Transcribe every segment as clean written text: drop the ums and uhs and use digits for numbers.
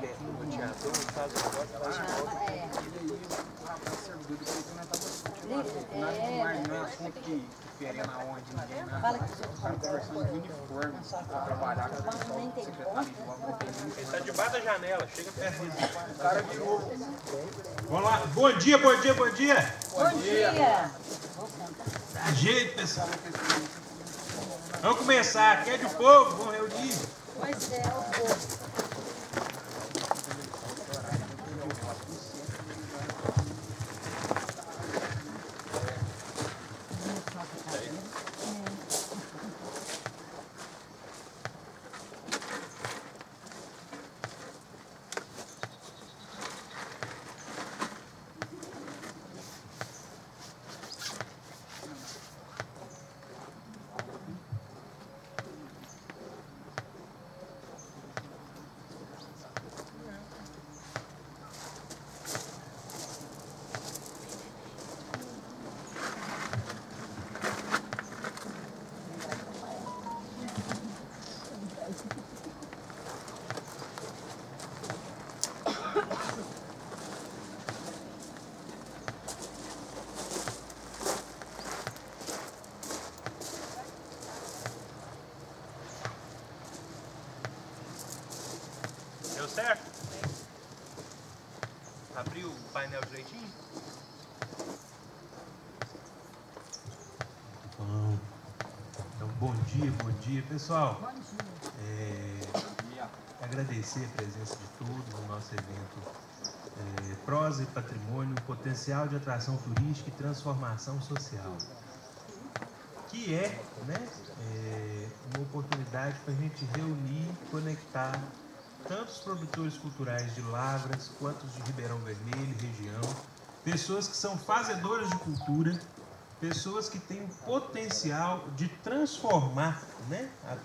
roteador, faz o negócio, faz o negócio. Não é assunto que diferente aonde ninguém está conversando de uniforme para trabalhar com o pessoal do secretário de obra. Ele está debaixo da janela, chega perto disso. O cara virou. Vamos lá. Bom dia, bom dia, bom dia. Bom dia! Dá jeito, pessoal. Vamos começar. Quer de povo? Vamos reunir. Pois é, o povo. Deu certo? Abriu o painel direitinho? Bom. Então, bom dia, pessoal. Agradecer a presença de todos no nosso evento Prosa e Patrimônio, Potencial de Atração Turística e Transformação Social, que é, uma oportunidade para a gente reunir, conectar tanto os produtores culturais de Lavras quanto os de Ribeirão Vermelho e região, pessoas que são fazedoras de cultura, pessoas que têm o potencial de transformar, a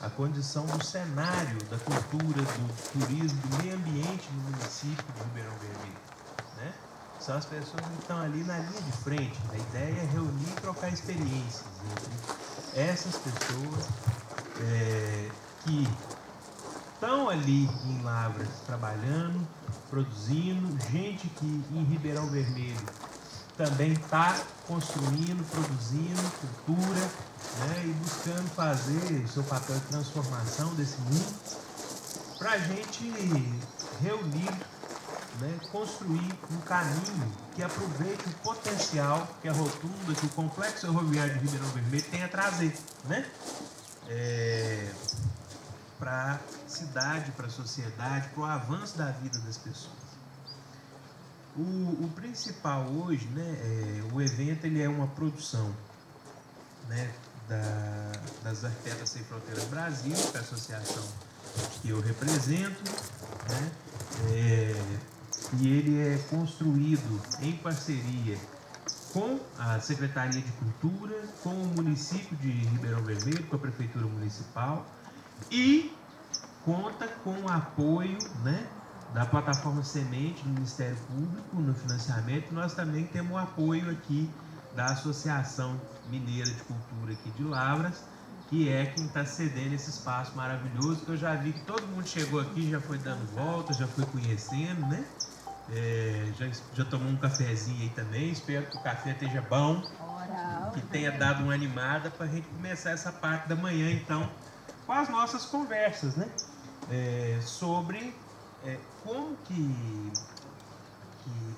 condição do cenário da cultura, do turismo, do meio ambiente no município de Ribeirão Vermelho, São as pessoas que estão ali na linha de frente. A ideia é reunir e trocar experiências entre essas pessoas que estão ali em Lavras trabalhando, produzindo, gente que em Ribeirão Vermelho também está construindo, produzindo cultura, e buscando fazer seu papel de transformação desse mundo, para a gente reunir, construir um caminho que aproveite o potencial que a rotunda, que o complexo ferroviário de Ribeirão Vermelho tem a trazer, para a cidade, para a sociedade, para o avanço da vida das pessoas. O principal hoje, o evento, ele é uma produção, das Arquitetas Sem Fronteiras Brasil, que é a associação que eu represento, e ele é construído em parceria com a Secretaria de Cultura, com o município de Ribeirão Vermelho, com a Prefeitura Municipal, e conta com o apoio, da plataforma Semente do Ministério Público no financiamento. Nós também temos o apoio aqui da Associação Mineira de Cultura aqui de Lavras, que é quem está cedendo esse espaço maravilhoso, que eu já vi que todo mundo chegou aqui, já foi dando volta, já foi conhecendo, já tomou um cafezinho aí também. Espero que o café esteja bom, que tenha dado uma animada para a gente começar essa parte da manhã, então, com as nossas conversas, sobre como que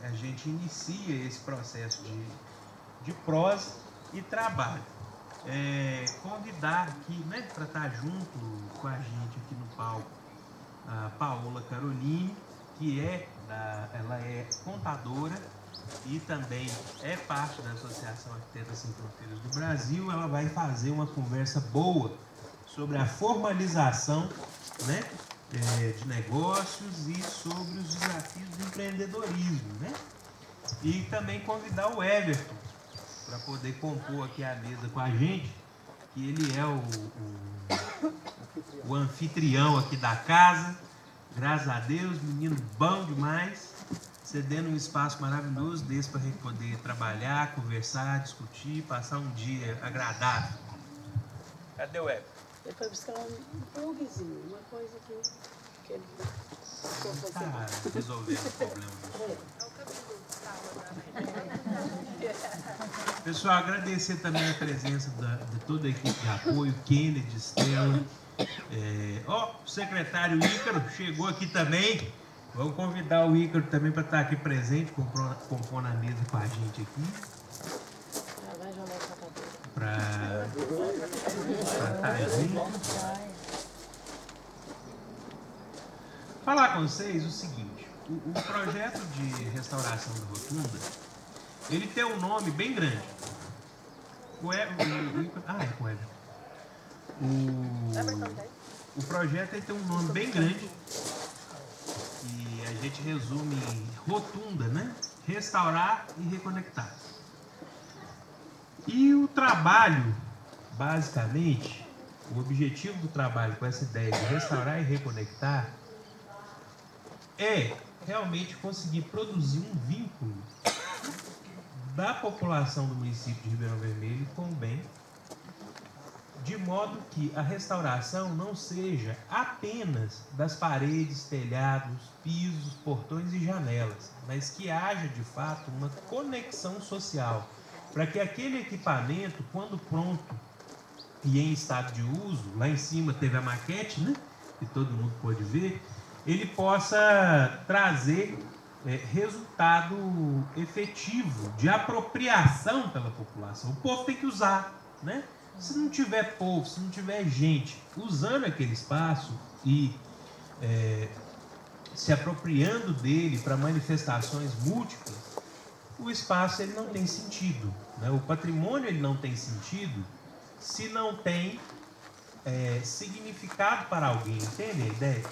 a gente inicia esse processo de prosa e trabalho. Convidar aqui, para estar junto com a gente aqui no palco, a Paola Caroline, que ela é contadora e também é parte da Associação Arquitetas Sem Fronteiras do Brasil. Ela vai fazer uma conversa boa sobre a formalização, de negócios e sobre os desafios do empreendedorismo, E também convidar o Everton para poder compor aqui a mesa com a gente, que ele é o anfitrião aqui da casa. Graças a Deus, menino bom demais, cedendo um espaço maravilhoso desse para a gente poder trabalhar, conversar, discutir, passar um dia agradável. Cadê o Everton? Ele foi buscar um plugzinho. está resolvendo o problema do som. Pessoal, agradecer também a presença de toda a equipe de apoio, Kennedy, Estela. O secretário Ícaro chegou aqui também. Vamos convidar o Ícaro também para estar aqui presente, compondo a mesa com a gente aqui. Para estar junto. Falar com vocês o seguinte: o projeto de restauração da rotunda, ele tem um nome bem grande. O projeto ele tem um nome bem grande e a gente resume em rotunda, né? Restaurar e reconectar. E o trabalho, basicamente, o objetivo do trabalho com essa ideia de restaurar e reconectar é realmente conseguir produzir um vínculo da população do município de Ribeirão Vermelho com o bem, de modo que a restauração não seja apenas das paredes, telhados, pisos, portões e janelas, mas que haja de fato uma conexão social, para que aquele equipamento, quando pronto e em estado de uso, lá em cima teve a maquete, né, que todo mundo pôde ver, ele possa trazer resultado efetivo de apropriação pela população. O povo tem que usar, né? Se não tiver povo, se não tiver gente usando aquele espaço e se apropriando dele para manifestações múltiplas, o espaço ele não tem sentido, né? O patrimônio ele não tem sentido se não tem significado para alguém, entende a ideia?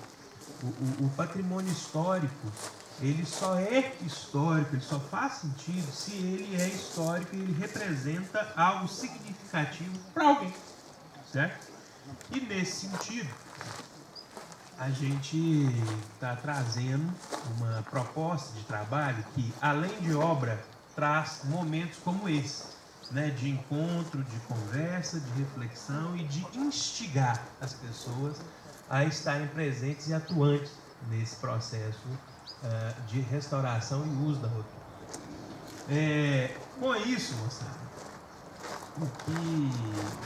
O patrimônio histórico ele só é histórico, ele só faz sentido se ele é histórico e ele representa algo significativo para alguém, certo? E nesse sentido, a gente está trazendo uma proposta de trabalho que, além de obra, traz momentos como esse, né? De encontro, de conversa, de reflexão e de instigar as pessoas a estarem presentes e atuantes nesse processo de restauração e uso da rotunda. Com isso, moçada, o que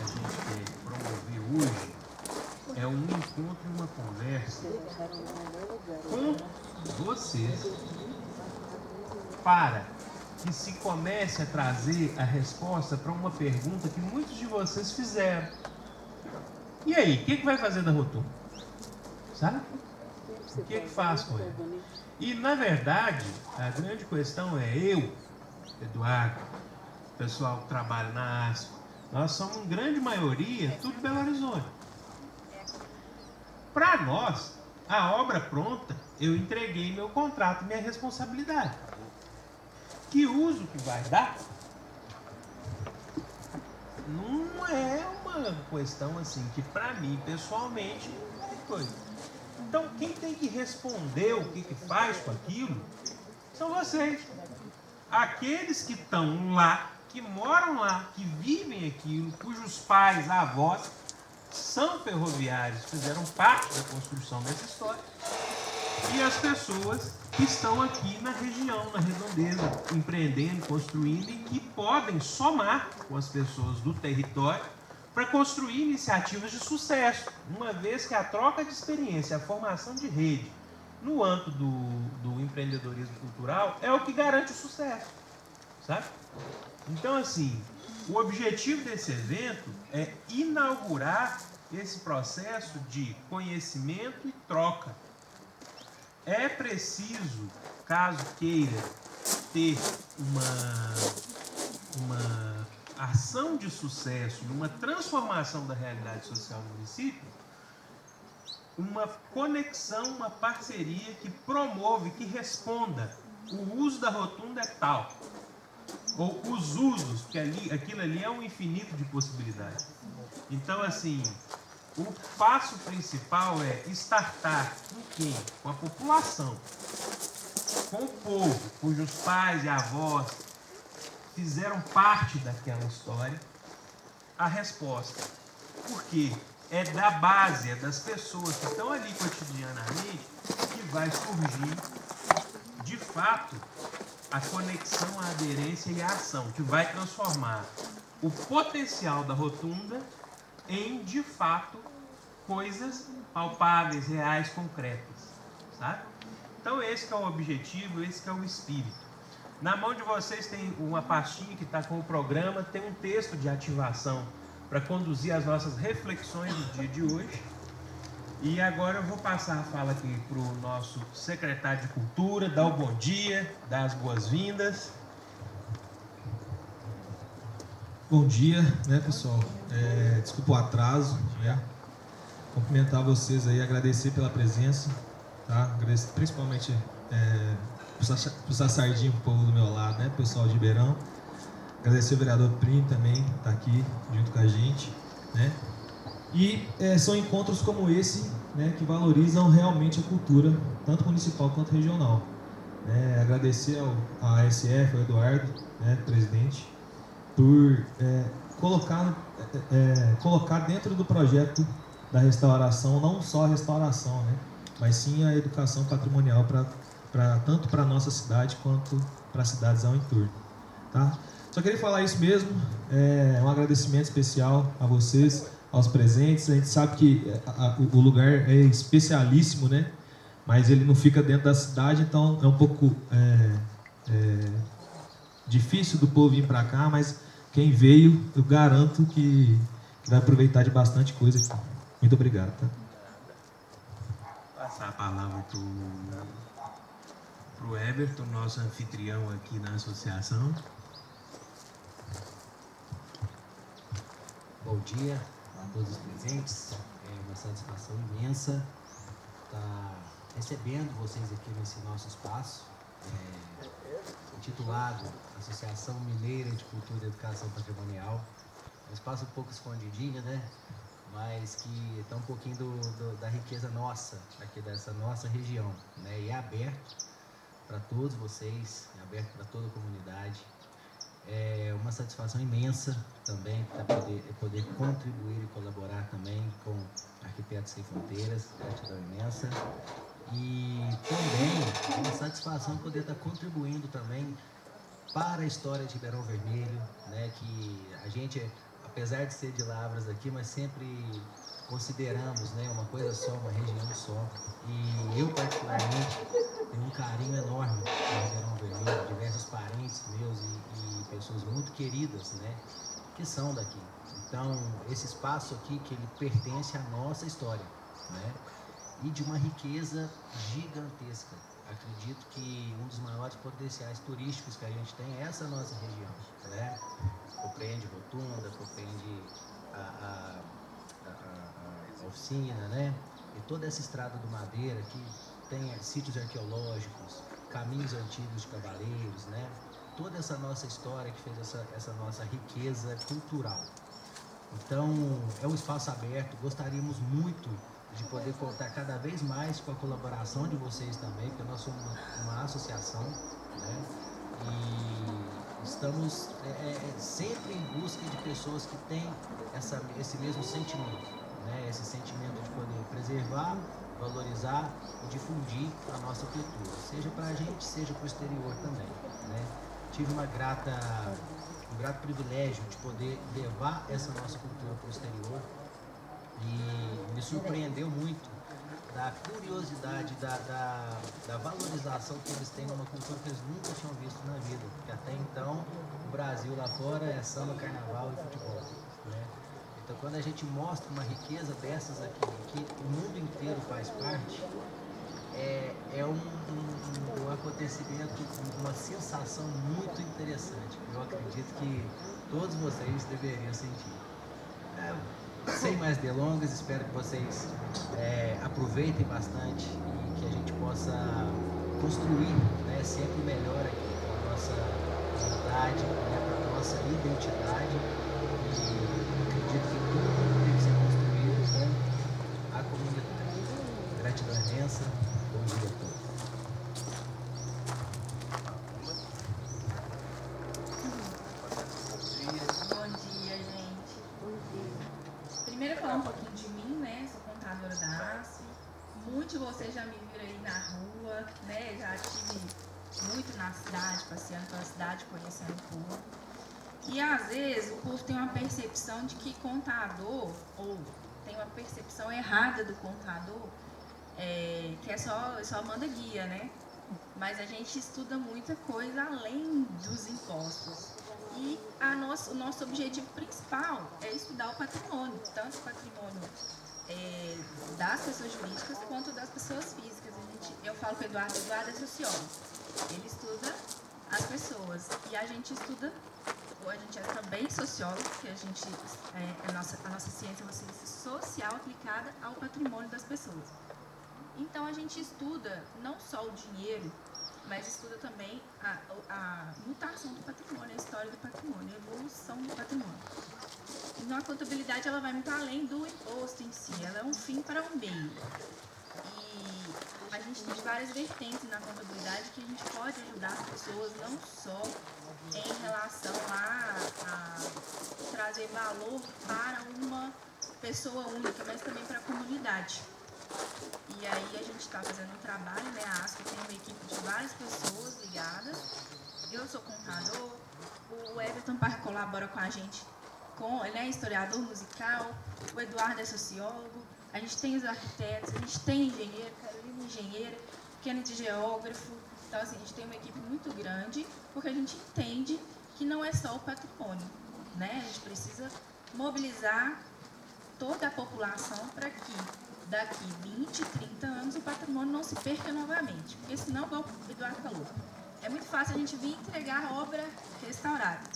a gente quer promover hoje é um encontro e uma conversa com vocês para que se comece a trazer a resposta para uma pergunta que muitos de vocês fizeram. E aí, o que vai fazer da rotunda? Sabe? O que faz com ela? E, na verdade, a grande questão é eu, Eduardo, o pessoal que trabalha na ASP, nós somos, em grande maioria, tudo Belo Horizonte. Para nós, a obra pronta, eu entreguei meu contrato, minha responsabilidade. Que uso que vai dar? Não é uma questão assim que, para mim, pessoalmente, é coisa. Então, quem tem que responder o que faz com aquilo são vocês. Aqueles que estão lá, que moram lá, que vivem aquilo, cujos pais, avós são ferroviários, fizeram parte da construção dessa história. E as pessoas que estão aqui na região, na redondeza, empreendendo, construindo e que podem somar com as pessoas do território para construir iniciativas de sucesso, uma vez que a troca de experiência, a formação de rede no âmbito do empreendedorismo cultural é o que garante o sucesso, sabe? Então, assim, o objetivo desse evento é inaugurar esse processo de conhecimento e troca. É preciso, caso queira ter uma ação de sucesso e uma transformação da realidade social do município, uma conexão, uma parceria que promove, que responda: o uso da rotunda é tal, ou os usos, porque aquilo ali é um infinito de possibilidades. Então, assim, o passo principal é startar com quem? Com a população, com o povo, cujos pais e avós fizeram parte daquela história, a resposta. Porque é da base, é das pessoas que estão ali cotidianamente que vai surgir, de fato, a conexão, a aderência e a ação, que vai transformar o potencial da rotunda em, de fato, coisas palpáveis, reais, concretas, sabe? Então esse que é o objetivo, esse que é o espírito. Na mão de vocês tem uma pastinha que está com o programa, tem um texto de ativação para conduzir as nossas reflexões do dia de hoje. E agora eu vou passar a fala aqui para o nosso secretário de Cultura, dar o bom dia, dar as boas-vindas. Bom dia, né, pessoal? Desculpa o atraso, né? Cumprimentar vocês aí, agradecer pela presença, tá? Agradecer principalmente puxar sardinha pro povo do meu lado, né, pessoal de Ribeirão. Agradecer o vereador Prim também, tá aqui junto com a gente, né? E são encontros como esse, né, que valorizam realmente a cultura, tanto municipal quanto regional. Agradecer ao ASF, ao Eduardo, né, presidente, por colocar dentro do projeto da restauração, não só a restauração, né, mas sim a educação patrimonial tanto para a nossa cidade quanto para as cidades ao entorno. Tá? Só queria falar isso mesmo, um agradecimento especial a vocês, aos presentes. A gente sabe que o lugar é especialíssimo, né? Mas ele não fica dentro da cidade, então é um pouco difícil do povo vir para cá, mas quem veio, eu garanto que vai aproveitar de bastante coisa aqui. Muito obrigado. Tá? Passar a palavra para o Everton, nosso anfitrião aqui na associação. Bom dia a todos os presentes. É uma satisfação imensa estar recebendo vocês aqui nesse nosso espaço, intitulado Associação Mineira de Cultura e Educação Patrimonial. É um espaço um pouco escondidinho, né? Mas que está um pouquinho da riqueza nossa, aqui dessa nossa região, né? E é aberto para todos vocês, é aberto para toda a comunidade. É uma satisfação imensa também poder contribuir e colaborar também com Arquitetos Sem Fronteiras, gratidão imensa. E também é uma satisfação poder estar contribuindo também para a história de Ribeirão Vermelho, né, que a gente, apesar de ser de Lavras aqui, mas sempre consideramos, né, uma coisa só, uma região só. E eu, particularmente, tenho um carinho enorme por Ribeirão Vermelho, diversos parentes meus e pessoas muito queridas, né, que são daqui. Então, esse espaço aqui, que ele pertence à nossa história, né, e de uma riqueza gigantesca. Acredito que um dos maiores potenciais turísticos que a gente tem é essa nossa região, né? Compreende Rotunda, compreende a oficina, né? E toda essa estrada do Madeira que tem sítios arqueológicos, caminhos antigos de cavaleiros, né? Toda essa nossa história que fez essa nossa riqueza cultural. Então, é um espaço aberto, gostaríamos muito de poder contar cada vez mais com a colaboração de vocês também, porque nós somos uma associação, né? E estamos sempre em busca de pessoas que têm esse mesmo sentimento, né? Esse sentimento de poder preservar, valorizar e difundir a nossa cultura, seja para a gente, seja para o exterior também, né? Tive um grato privilégio de poder levar essa nossa cultura para o exterior. E me surpreendeu muito da curiosidade, da valorização que eles têm numa cultura que eles nunca tinham visto na vida. Porque até então, o Brasil lá fora é samba, carnaval e futebol, né? Então, quando a gente mostra uma riqueza dessas aqui, que o mundo inteiro faz parte, é um acontecimento, uma sensação muito interessante. Eu acredito que todos vocês deveriam sentir. Sem mais delongas, espero que vocês aproveitem bastante e que a gente possa construir, né, sempre melhor aqui para a nossa unidade, né, para a nossa identidade. E acredito que tudo tem que ser construído com a comunidade. Gratidão imensa, bom dia a todos. Primeiro falar um pouquinho de mim, né? Sou contadora da ASF, muitos de vocês já me viram aí na rua, né? Já estive muito na cidade, passeando pela cidade, conhecendo o povo. E às vezes o povo tem uma percepção de que contador, ou tem uma percepção errada do contador, que é só manda guia, né? Mas a gente estuda muita coisa além dos impostos. E o nosso objetivo principal é estudar o patrimônio, tanto o patrimônio das pessoas jurídicas quanto das pessoas físicas. Eu falo com o Eduardo é sociólogo. Ele estuda as pessoas. E a gente estuda, a gente é também sociólogo, porque a nossa ciência é uma ciência social aplicada ao patrimônio das pessoas. Então a gente estuda não só o dinheiro, mas estuda também a mutação do patrimônio, a história do patrimônio, a evolução do patrimônio. Então a contabilidade ela vai muito além do imposto em si, ela é um fim para um meio. E a gente tem várias vertentes na contabilidade que a gente pode ajudar as pessoas não só em relação a trazer valor para uma pessoa única, mas também para a comunidade. E aí a gente está fazendo um trabalho, né? A ASCO tem uma equipe de várias pessoas ligadas. Eu sou contador, o Everton colabora com a gente, ele é historiador musical, o Eduardo é sociólogo, a gente tem os arquitetos, a gente tem engenheiro, Carolina é engenheira, Kennedy é geógrafo. Então assim, a gente tem uma equipe muito grande, porque a gente entende que não é só o patrimônio, né? A gente precisa mobilizar toda a população para que daqui 20, 30 anos o patrimônio não se perca novamente. Porque senão, como o Eduardo falou, é muito fácil a gente vir entregar a obra restaurada.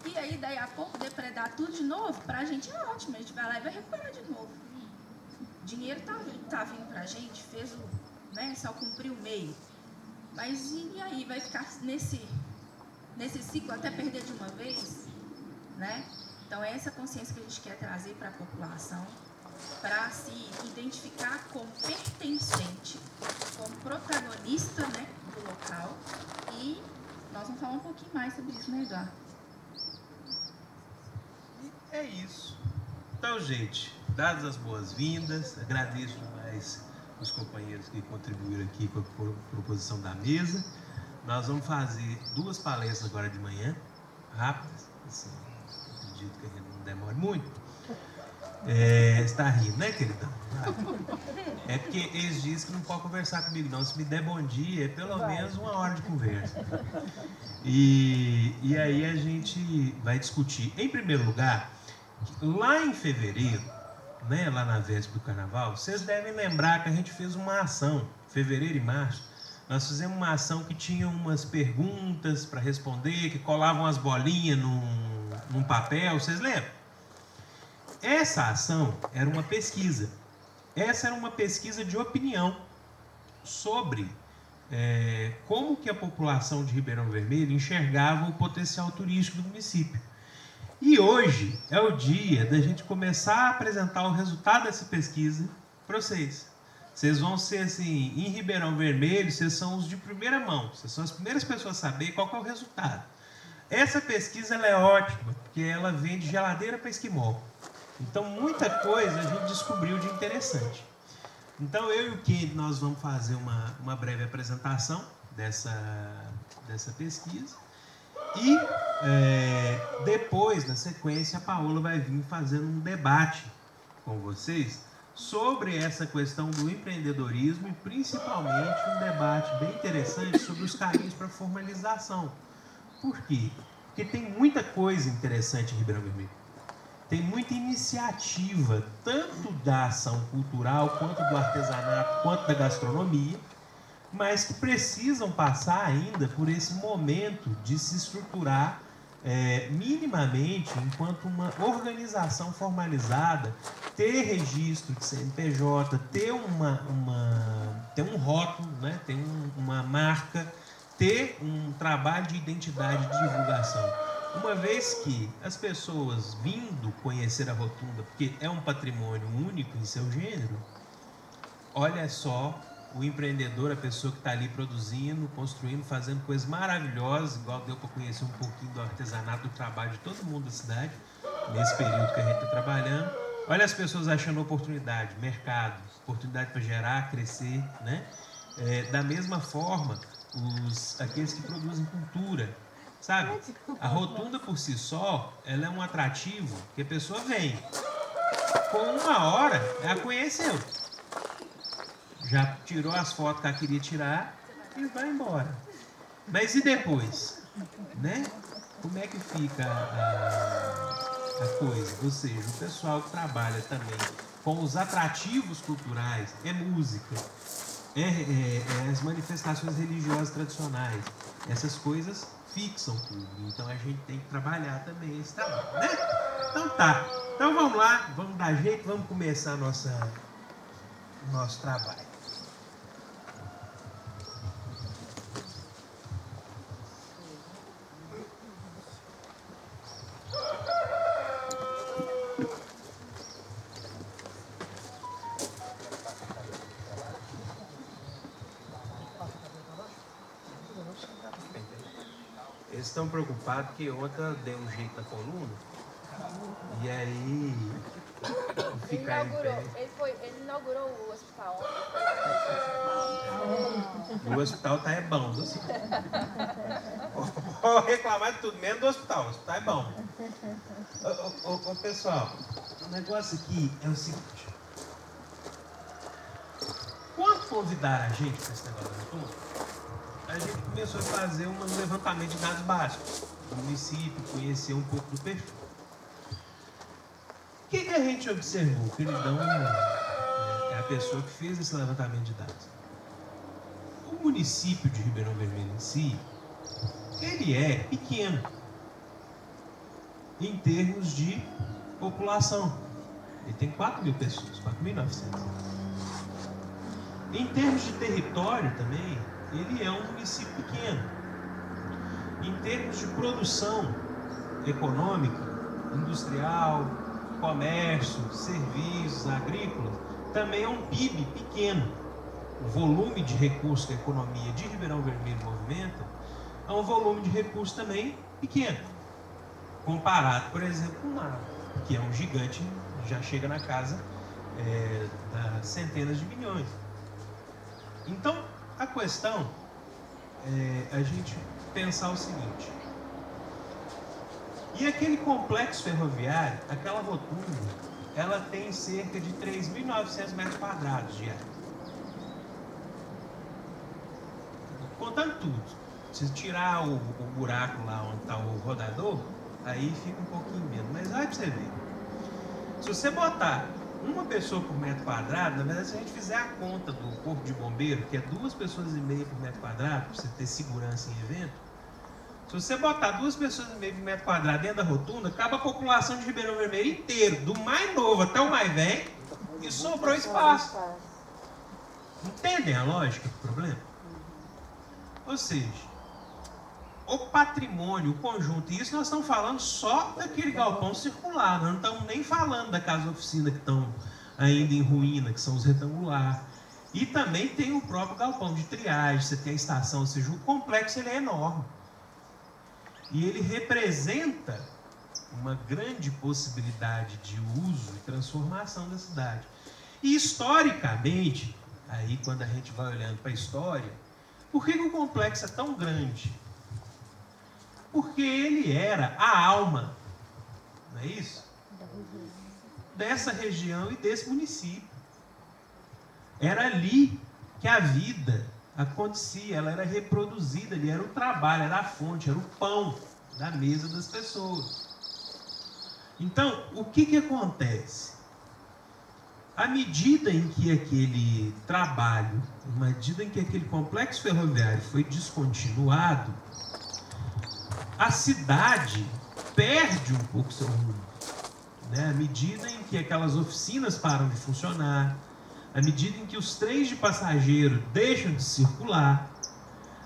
E aí, daí a pouco, depredar tudo de novo, para a gente é ótimo. A gente vai lá e vai recuperar de novo. O dinheiro tá vindo para a gente, só cumpriu o meio. Mas e aí? Vai ficar nesse ciclo até perder de uma vez? Né? Então, é essa consciência que a gente quer trazer para a população, para se identificar como pertencente, como protagonista, né, do local. E nós vamos falar um pouquinho mais sobre isso, né, Eduardo? É isso. Então, gente, dadas as boas-vindas, agradeço demais os companheiros que contribuíram aqui com a proposição da mesa. Nós vamos fazer 2 palestras agora de manhã, rápidas, assim, acredito que não demore muito. Você está rindo, né, queridão? É porque eles dizem que não pode conversar comigo, não. Se me der bom dia, é pelo menos 1 hora de conversa. E aí a gente vai discutir. Em primeiro lugar, lá em fevereiro, né, lá na véspera do carnaval, vocês devem lembrar que a gente fez uma ação, fevereiro e março. Nós fizemos uma ação que tinha umas perguntas para responder, que colavam as bolinhas num papel, vocês lembram? Essa ação era uma pesquisa. Essa era uma pesquisa de opinião sobre como que a população de Ribeirão Vermelho enxergava o potencial turístico do município. E hoje é o dia da gente começar a apresentar o resultado dessa pesquisa para vocês. Vocês vão ser assim, em Ribeirão Vermelho, vocês são os de primeira mão, vocês são as primeiras pessoas a saber qual que é o resultado. Essa pesquisa ela é ótima, porque ela vem de geladeira para esquimó. Então, muita coisa a gente descobriu de interessante. Então, eu e o Kennedy, nós vamos fazer uma breve apresentação dessa pesquisa. E, depois, na sequência, a Paola vai vir fazendo um debate com vocês sobre essa questão do empreendedorismo e, principalmente, um debate bem interessante sobre os caminhos para a formalização. Por quê? Porque tem muita coisa interessante em Ribeirão Vermelho. Tem muita iniciativa, tanto da ação cultural, quanto do artesanato, quanto da gastronomia, mas que precisam passar ainda por esse momento de se estruturar minimamente enquanto uma organização formalizada, ter registro de CNPJ, ter um rótulo, né? Ter uma marca, ter um trabalho de identidade de divulgação. Uma vez que as pessoas vindo conhecer a Rotunda, porque é um patrimônio único em seu gênero, olha só o empreendedor, a pessoa que está ali produzindo, construindo, fazendo coisas maravilhosas, igual deu para conhecer um pouquinho do artesanato, do trabalho de todo mundo da cidade, nesse período que a gente está trabalhando. Olha as pessoas achando oportunidade, mercado, oportunidade para gerar, crescer, né? Da mesma forma, aqueles que produzem cultura, sabe? A rotunda por si só, ela é um atrativo que a pessoa vem. Com uma hora, ela conheceu. Já tirou as fotos que ela queria tirar e vai embora. Mas e depois? Né? Como é que fica a coisa? Ou seja, o pessoal que trabalha também com os atrativos culturais, música, as manifestações religiosas tradicionais, essas coisas fixam tudo. Então a gente tem que trabalhar também esse trabalho, né? Então tá. Então vamos lá, vamos dar jeito, vamos começar nosso trabalho. Eles estão preocupados que ontem deu um jeito na coluna e aí ficar em pé. Ele inaugurou o hospital. O hospital tá bom, assim. Vou reclamar de tudo, menos do hospital. O hospital é bom. Ô, pessoal, o negócio aqui é o seguinte. Quando convidaram a gente para esse negócio da turma, a gente começou a fazer um levantamento de dados básicos do município, conhecer um pouco do perfil. O que a gente observou? Que eles dão é a pessoa que fez esse levantamento de dados. O município de Ribeirão Vermelho em si, ele é pequeno em termos de população. Ele tem 4.000 pessoas, 4.900. Em termos de território também, ele é um município pequeno. Em termos de produção econômica, industrial, comércio, serviços, agrícola, também é um PIB pequeno. O volume de recursos que a economia de Ribeirão Vermelho movimenta é um volume de recursos também pequeno. Comparado, por exemplo, com o Mar, que é um gigante, já chega na casa das centenas de milhões. Então, a questão é a gente pensar o seguinte. E aquele complexo ferroviário, aquela rotunda, ela tem cerca de 3.900 metros quadrados de área. Contando tudo. Se tirar o buraco lá onde está o rodador, aí fica um pouquinho menos. Mas vai para você ver. Se você botar uma pessoa por metro quadrado, na verdade, se a gente fizer a conta do corpo de bombeiro, que é 2,5 pessoas por metro quadrado, para você ter segurança em evento, se você botar 2,5 pessoas por metro quadrado dentro da rotunda, acaba a população de Ribeirão Vermelho inteiro, do mais novo até o mais velho, e sobrou espaço. Entendem a lógica do problema? Ou seja, o patrimônio, o conjunto, e isso nós estamos falando só daquele galpão circular, nós não estamos nem falando da casa-oficina que estão ainda em ruína, que são os retangulares. E também tem o próprio galpão de triagem, você tem a estação, ou seja, o complexo ele é enorme. E ele representa uma grande possibilidade de uso e transformação da cidade. E historicamente, aí quando a gente vai olhando para a história, por que o complexo é tão grande? Porque ele era a alma, não é isso? Dessa região e desse município. Era ali que a vida acontecia, ela era reproduzida, ali era o trabalho, era a fonte, era o pão da mesa das pessoas. Então, o que acontece? À medida em que aquele trabalho, à medida em que aquele complexo ferroviário foi descontinuado, a cidade perde um pouco seu rumo, né? À medida em que aquelas oficinas param de funcionar, à medida em que os trens de passageiro deixam de circular,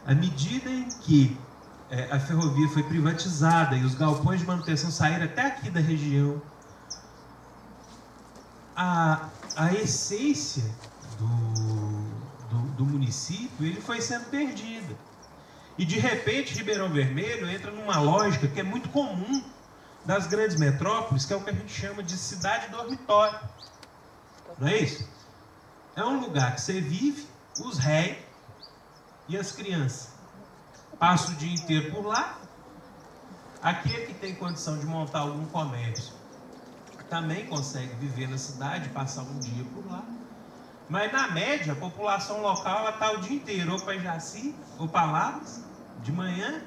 à medida em que a ferrovia foi privatizada e os galpões de manutenção saíram até aqui da região, a essência do município ele foi sendo perdida. E de repente Ribeirão Vermelho entra numa lógica que é muito comum das grandes metrópoles, que é o que a gente chama de cidade dormitório. Não é isso? É um lugar que você vive, os réis e as crianças. Passa o dia inteiro por lá. Aquele que tem condição de montar algum comércio também consegue viver na cidade, passar um dia por lá. Mas, na média, a população local está o dia inteiro, ou para Jaci, ou para Lavras, de manhã,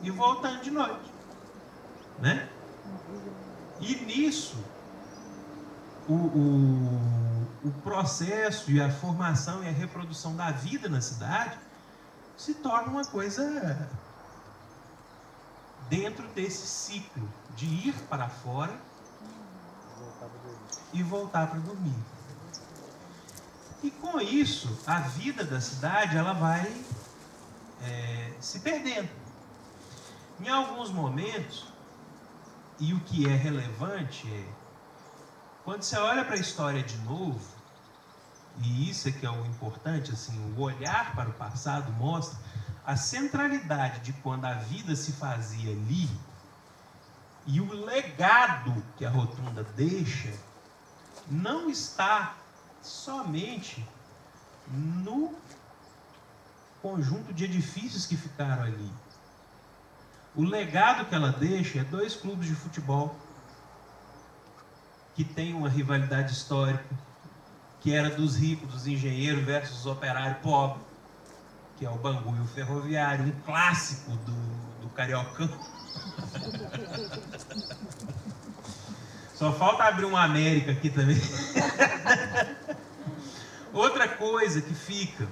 e voltando de noite. Né? E nisso, o processo e a formação e a reprodução da vida na cidade se torna uma coisa dentro desse ciclo de ir para fora e voltar para dormir. E com isso, a vida da cidade ela vai se perdendo. Em alguns momentos, e o que é relevante é, quando você olha para a história de novo, e isso é que é o importante, assim, o olhar para o passado mostra a centralidade de quando a vida se fazia ali e o legado que a rotunda deixa não está somente no conjunto de edifícios que ficaram ali. O legado que ela deixa é 2 clubes de futebol que tem uma rivalidade histórica, que era dos ricos, dos engenheiros versus os operários pobres, que é o Bangu e o Ferroviário, um clássico do Cariocão. Só falta abrir uma América aqui também. Outra coisa que fica,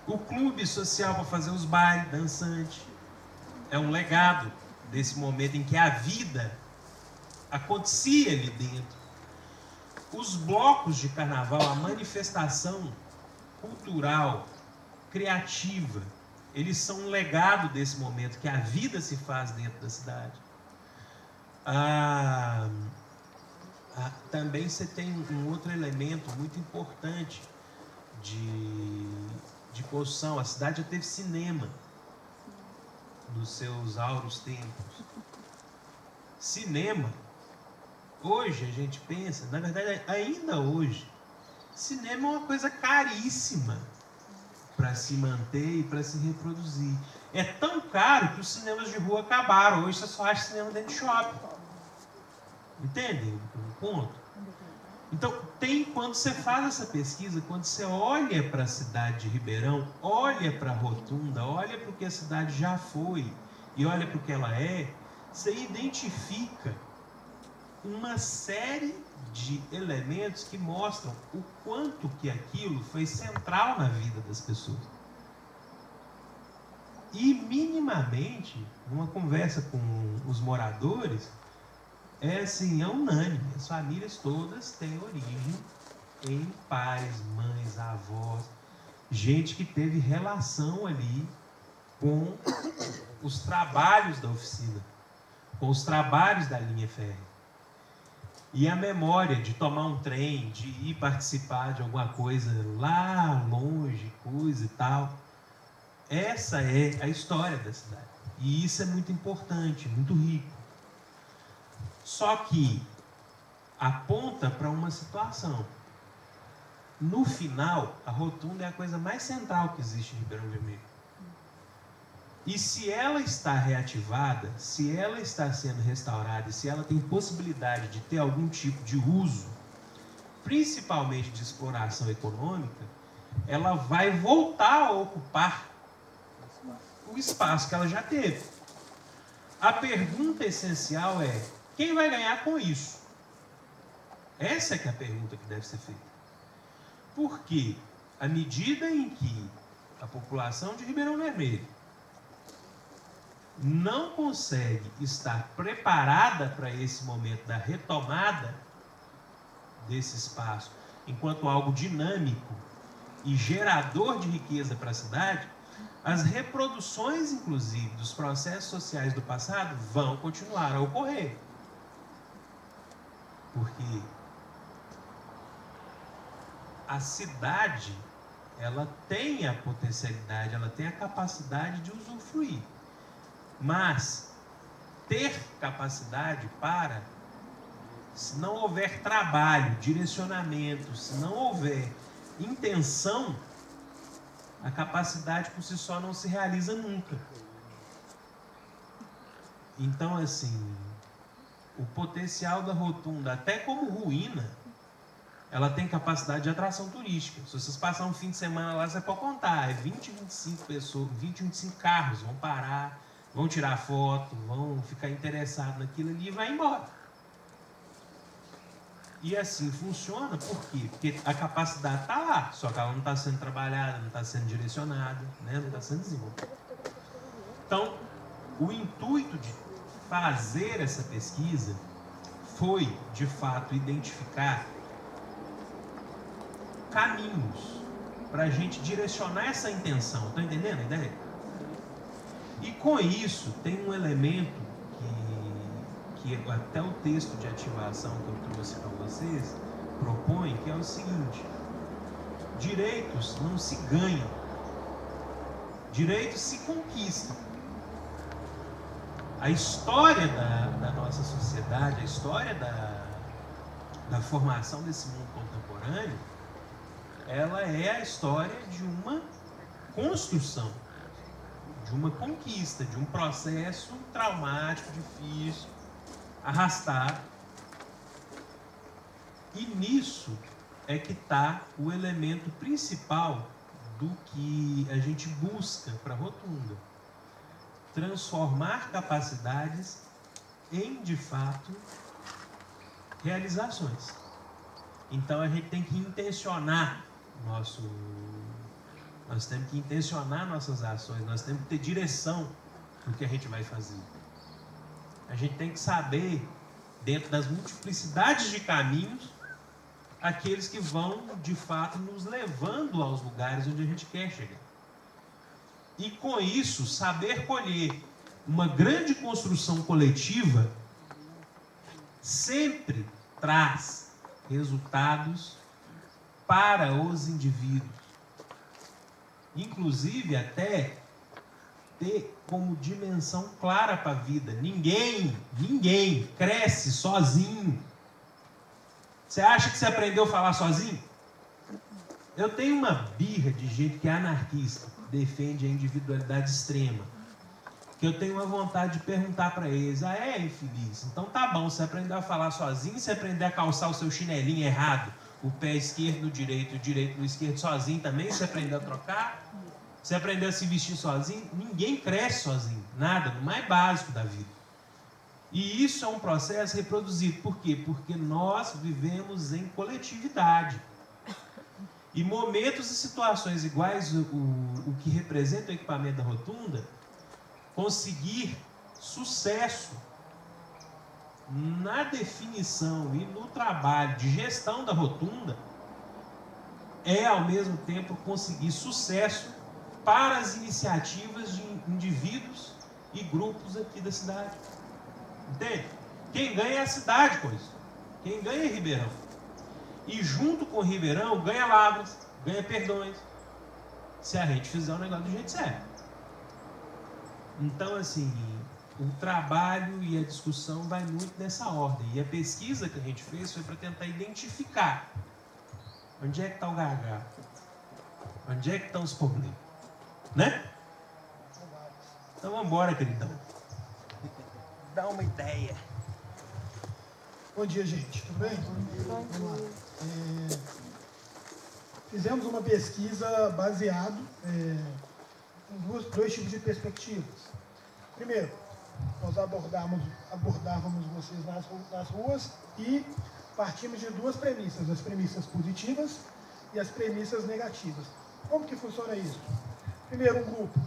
o clube social para fazer os bailes dançantes, é um legado desse momento em que a vida acontecia ali dentro. Os blocos de carnaval, a manifestação cultural, criativa, eles são um legado desse momento que a vida se faz dentro da cidade. Também você tem um outro elemento muito importante de construção. A cidade já teve cinema nos seus áureos tempos. Cinema, hoje a gente pensa, na verdade ainda hoje, cinema é uma coisa caríssima para se manter e para se reproduzir. É tão caro que os cinemas de rua acabaram. Hoje você só acha cinema dentro de shopping. Entendem o ponto? Então, quando você faz essa pesquisa, quando você olha para a cidade de Ribeirão, olha para a Rotunda, olha para o que a cidade já foi e olha para o que ela é, você identifica uma série de elementos que mostram o quanto que aquilo foi central na vida das pessoas. E minimamente, numa conversa com os moradores, é unânime, as famílias todas têm origem em pais, mães, avós, gente que teve relação ali com os trabalhos da oficina, com os trabalhos da linha férrea. E a memória de tomar um trem, de ir participar de alguma coisa lá longe, coisa e tal, essa é a história da cidade. E isso é muito importante, muito rico. Só que aponta para uma situação. No final, a rotunda é a coisa mais central que existe em Ribeirão Vermelho. E se ela está reativada, se ela está sendo restaurada, se ela tem possibilidade de ter algum tipo de uso, principalmente de exploração econômica, ela vai voltar a ocupar o espaço que ela já teve. A pergunta essencial é: quem vai ganhar com isso? Essa é que é a pergunta que deve ser feita. Porque, à medida em que a população de Ribeirão Vermelho não consegue estar preparada para esse momento da retomada desse espaço, enquanto algo dinâmico e gerador de riqueza para a cidade, as reproduções, inclusive, dos processos sociais do passado vão continuar a ocorrer. Porque a cidade, ela tem a potencialidade, ela tem a capacidade de usufruir. Mas ter capacidade para, se não houver trabalho, direcionamento, se não houver intenção, a capacidade por si só não se realiza nunca. Então, assim, o potencial da rotunda, até como ruína, ela tem capacidade de atração turística. Se vocês passarem um fim de semana lá, você pode contar, é 20, 25 pessoas, 20, 25 carros vão parar, vão tirar foto, vão ficar interessados naquilo ali e vai embora. E assim funciona, por quê? Porque a capacidade está lá, só que ela não está sendo trabalhada, não está sendo direcionada, né? Não está sendo desenvolvida. Então, o intuito de fazer essa pesquisa foi, de fato, identificar caminhos para a gente direcionar essa intenção. Estão entendendo a ideia? E com isso, tem um elemento que até o texto de ativação que eu trouxe para vocês propõe, que é o seguinte: direitos não se ganham, direitos se conquistam. A história da nossa sociedade, a história da formação desse mundo contemporâneo, ela é a história de uma construção, de uma conquista, de um processo traumático, difícil, arrastado. E nisso é que está o elemento principal do que a gente busca para a rotunda: transformar capacidades em, de fato, realizações. Então a gente tem que intencionar nós temos que intencionar nossas ações, nós temos que ter direção no que a gente vai fazer. A gente tem que saber, dentro das multiplicidades de caminhos, aqueles que vão, de fato, nos levando aos lugares onde a gente quer chegar. E com isso, saber colher uma grande construção coletiva sempre traz resultados para os indivíduos. Inclusive, até ter como dimensão clara para a vida. Ninguém cresce sozinho. Você acha que você aprendeu a falar sozinho? Eu tenho uma birra de gente que é anarquista, defende a individualidade extrema, que eu tenho uma vontade de perguntar para eles: ah, é, infeliz? Então tá bom, você aprendeu a falar sozinho, você aprendeu a calçar o seu chinelinho errado, o pé esquerdo no direito, o direito no esquerdo sozinho também, você aprendeu a trocar? Você aprendeu a se vestir sozinho? Ninguém cresce sozinho, nada, no mais básico da vida. E isso é um processo reproduzido. Por quê? Porque nós vivemos em coletividade. E momentos e situações iguais o que representa o equipamento da rotunda, conseguir sucesso na definição e no trabalho de gestão da rotunda é, ao mesmo tempo, conseguir sucesso para as iniciativas de indivíduos e grupos aqui da cidade. Entende? Quem ganha é a cidade com isso. Quem ganha é Ribeirão. E junto com Ribeirão, ganha Lavras, ganha Perdões, se a gente fizer o negócio do jeito certo. Então, assim, o trabalho e a discussão vai muito nessa ordem. E a pesquisa que a gente fez foi para tentar identificar onde é que está o gargalo, onde é que estão os problemas, né? Então vamos embora, queridão. Dá uma ideia. Bom dia, gente. Tudo bem? Vamos lá. Fizemos uma pesquisa baseada em dois tipos de perspectivas. Primeiro, nós abordávamos vocês nas ruas e partimos de duas premissas: as premissas positivas e as premissas negativas. Como que funciona isso? Primeiro, um grupo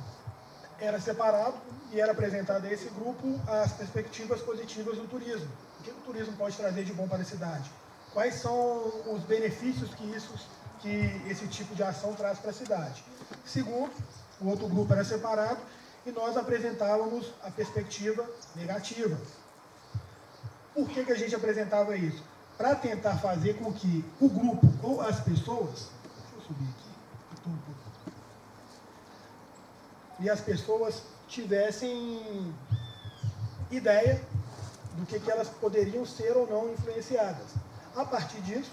era separado e era apresentado a esse grupo as perspectivas positivas do turismo. O que o turismo pode trazer de bom para a cidade? Quais são os benefícios que esse tipo de ação traz para a cidade? Segundo, o outro grupo era separado e nós apresentávamos a perspectiva negativa. Por que a gente apresentava isso? Para tentar fazer com que o grupo ou as pessoas... Deixa eu subir aqui. E as pessoas tivessem ideia do que elas poderiam ser ou não influenciadas. A partir disso,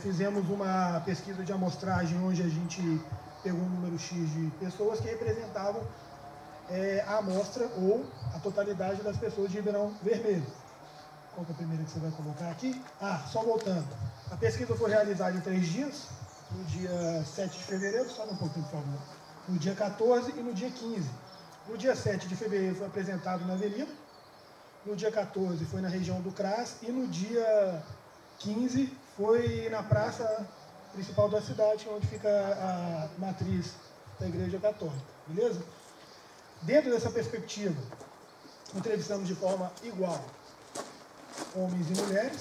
fizemos uma pesquisa de amostragem onde a gente pegou um número X de pessoas que representavam a amostra ou a totalidade das pessoas de Ribeirão Vermelho. Qual que é a primeira que você vai colocar aqui? Só voltando. A pesquisa foi realizada em 3 dias, no dia 7 de fevereiro, só um pouquinho, por favor, no dia 14 e no dia 15. No dia 7 de fevereiro foi apresentado na Avenida, no dia 14 foi na região do CRAS e no dia 15 foi na praça principal da cidade, onde fica a matriz da Igreja Católica, beleza? Dentro dessa perspectiva, entrevistamos de forma igual homens e mulheres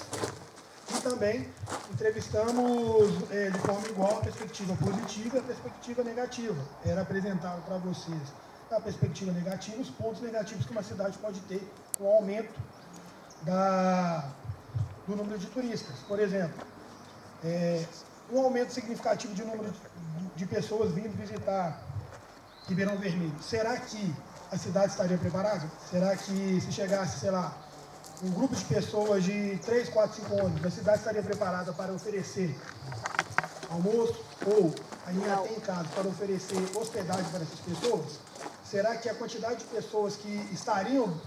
e também entrevistamos de forma igual a perspectiva positiva e a perspectiva negativa. Era apresentado para vocês, na perspectiva negativa, os pontos negativos que uma cidade pode ter com o aumento do número de turistas. Por exemplo, um aumento significativo de número de pessoas vindo visitar Ribeirão Vermelho. Será que a cidade estaria preparada? Será que se chegasse, sei lá, um grupo de pessoas de 3, 4, 5 ônibus, a cidade estaria preparada para oferecer almoço ou, ainda tem caso, para oferecer hospedagem para essas pessoas? Será que a quantidade de pessoas que estariam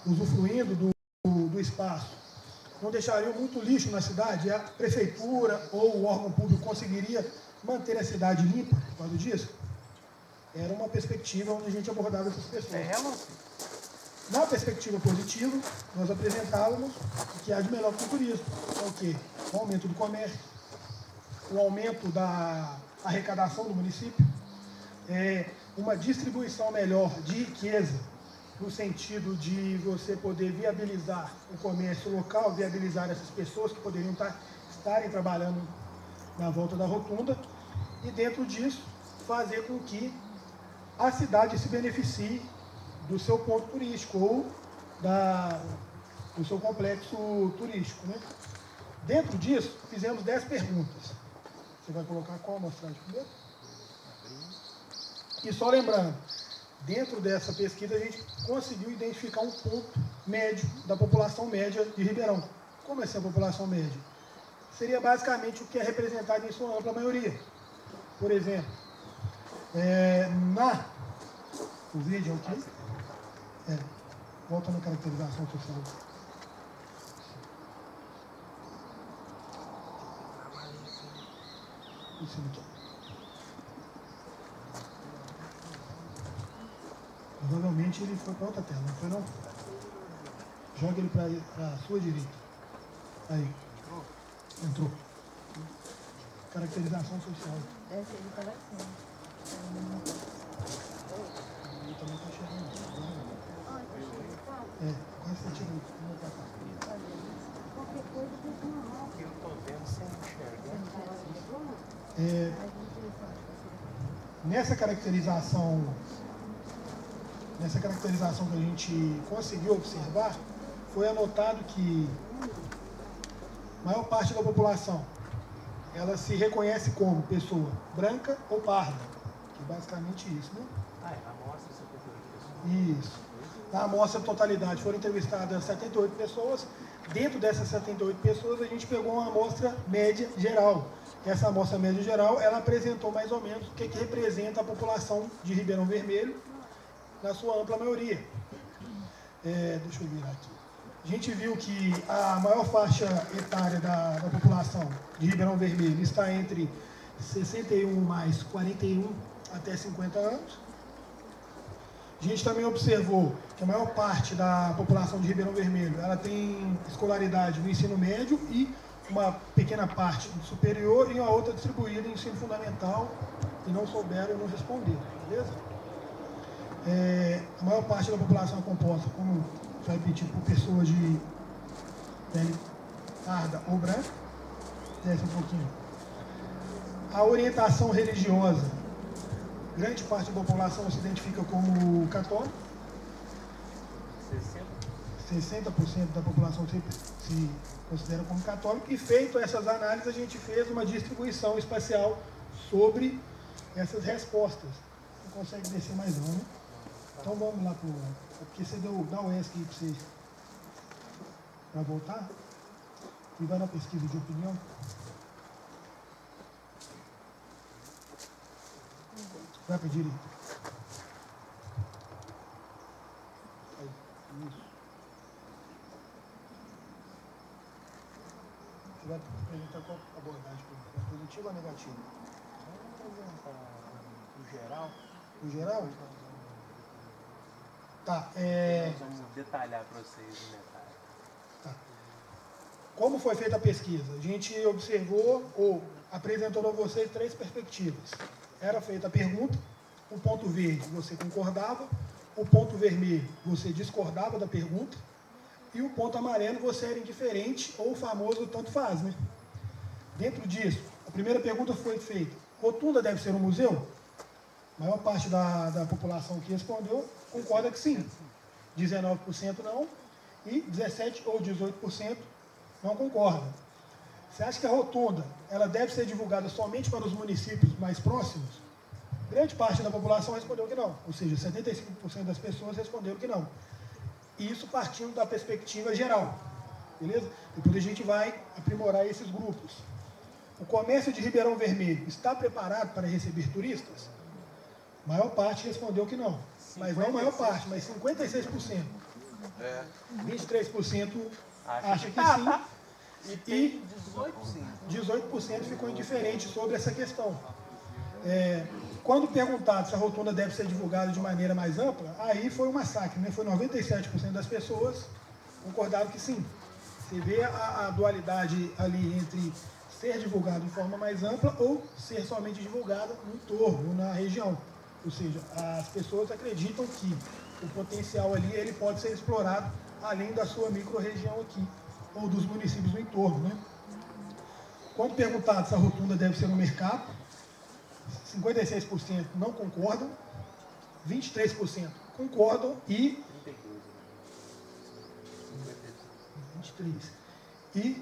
usufruindo do espaço não deixariam muito lixo na cidade? A prefeitura ou o órgão público conseguiria manter a cidade limpa por causa disso? Era uma perspectiva onde a gente abordava essas pessoas. Na perspectiva positiva, nós apresentávamos o que há de melhor para o turismo. É o quê? O aumento do comércio, o aumento da arrecadação do município, uma distribuição melhor de riqueza, no sentido de você poder viabilizar o comércio local, viabilizar essas pessoas que poderiam estarem trabalhando na volta da rotunda, e dentro disso, fazer com que a cidade se beneficie do seu ponto turístico ou do seu complexo turístico, né? Dentro disso, fizemos 10 perguntas. Você vai colocar qual amostragem primeiro? E só lembrando, dentro dessa pesquisa a gente conseguiu identificar um ponto médio da população média de Ribeirão. Como é essa população média? Seria basicamente o que é representado em sua ampla maioria. Por exemplo, o vídeo aqui, volta na caracterização social. Isso aqui. Provavelmente ele foi para outra tela, não foi não? Joga ele para a sua direita. Aí. Entrou. Caracterização social. Esse ele tá lá em cima. Ele também está chegando. Quase você tira isso. Vamos para cá. Qualquer coisa tem que arrumar. Eu tô vendo sem enxergar. Nessa caracterização que a gente conseguiu observar, foi anotado que a maior parte da população ela se reconhece como pessoa branca ou parda, que é basicamente isso, né? Amostra essa cultura. Isso. Na amostra totalidade foram entrevistadas 78 pessoas. Dentro dessas 78 pessoas, a gente pegou uma amostra média geral. Essa amostra média geral, ela apresentou mais ou menos o que representa a população de Ribeirão Vermelho, na sua ampla maioria. Deixa eu virar aqui. A gente viu que a maior faixa etária da população de Ribeirão Vermelho está entre 61 mais 41 até 50 anos. A gente também observou que a maior parte da população de Ribeirão Vermelho ela tem escolaridade no ensino médio e uma pequena parte superior e uma outra distribuída em ensino fundamental e não souberam e não responderam, beleza? A maior parte da população é composta, como já repeti, por pessoas de pele parda ou branca. Desce um pouquinho. A orientação religiosa, grande parte da população se identifica como católico. 60% da população se considera como católico. E feito essas análises, a gente fez uma distribuição espacial sobre essas respostas. Não consegue descer mais não, né? Então vamos lá pro... Porque você dá o ESC aí para vocês. Para voltar. E vai na pesquisa de opinião. Vai para a direita. Aí, isso. Você vai apresentar qual abordagem? Positiva ou negativa? Vamos apresentar no geral. No geral? Tá. Nós vamos detalhar para vocês em detalhe. Tá. Como foi feita a pesquisa? A gente observou ou apresentou a vocês 3 perspectivas. Era feita a pergunta, o ponto verde você concordava, o ponto vermelho você discordava da pergunta e o ponto amarelo você era indiferente ou o famoso tanto faz, né? Dentro disso, a primeira pergunta foi feita: Rotunda deve ser um museu? A maior parte da população que respondeu concorda que sim. 19% não e 17% ou 18% não concorda. Você acha que a rotunda ela deve ser divulgada somente para os municípios mais próximos? Grande parte da população respondeu que não, ou seja, 75% das pessoas responderam que não. Isso partindo da perspectiva geral, beleza? Depois a gente vai aprimorar esses grupos. O comércio de Ribeirão Vermelho está preparado para receber turistas? A maior parte respondeu que não, mas não a maior parte, mas 56%. 23% acha que sim e 18% ficou indiferente sobre essa questão. Quando perguntado se a rotunda deve ser divulgada de maneira mais ampla, aí foi um massacre, né? Foi 97% das pessoas concordaram que sim. Você vê a dualidade ali entre ser divulgado de forma mais ampla ou ser somente divulgada no entorno, na região. Ou seja, as pessoas acreditam que o potencial ali ele pode ser explorado além da sua micro-região aqui, ou dos municípios do entorno, né? Quando perguntado se a rotunda deve ser no mercado, 56% não concordam, 23% concordam e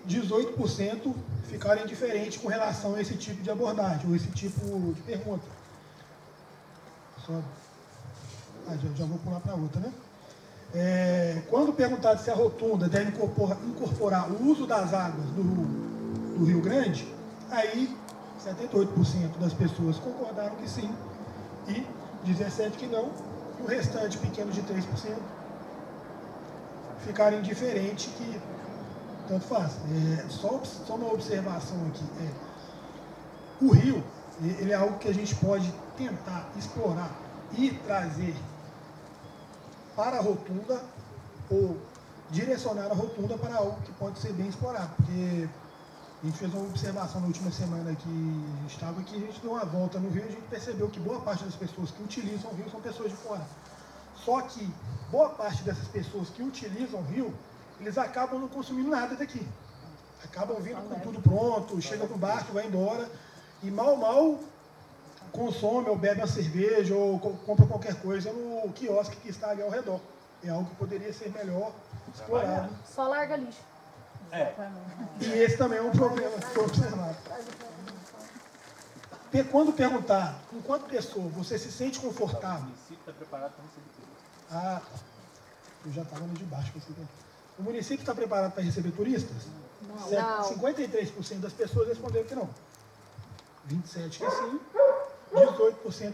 18% ficaram indiferentes com relação a esse tipo de abordagem, ou esse tipo de pergunta. Já vou pular para outra, né? Quando perguntado se a rotunda deve incorporar o uso das águas do Rio Grande, aí 78% das pessoas concordaram que sim, e 17% que não, e o restante pequeno de 3% ficaram indiferentes, que tanto faz. Só uma observação aqui. O rio, ele é algo que a gente pode tentar explorar e trazer para a rotunda ou direcionar a rotunda para algo que pode ser bem explorado, porque a gente fez uma observação na última semana que a gente estava aqui, a gente deu uma volta no rio e a gente percebeu que boa parte das pessoas que utilizam o rio são pessoas de fora. Só que boa parte dessas pessoas que utilizam o rio, eles acabam não consumindo nada daqui. Acabam vindo com tudo pronto, chega no barco, vai embora e mal consome ou bebe uma cerveja ou compra qualquer coisa no quiosque que está ali ao redor. É algo que poderia ser melhor explorado. Só larga lixo. E esse também é um problema que foi observado. Quando perguntar, enquanto pessoa, você se sente confortável? O município está preparado para receber turistas. Ah, eu já estava no de baixo. O município está preparado para receber turistas? Não. 53% das pessoas responderam que não. 27% que sim. 18%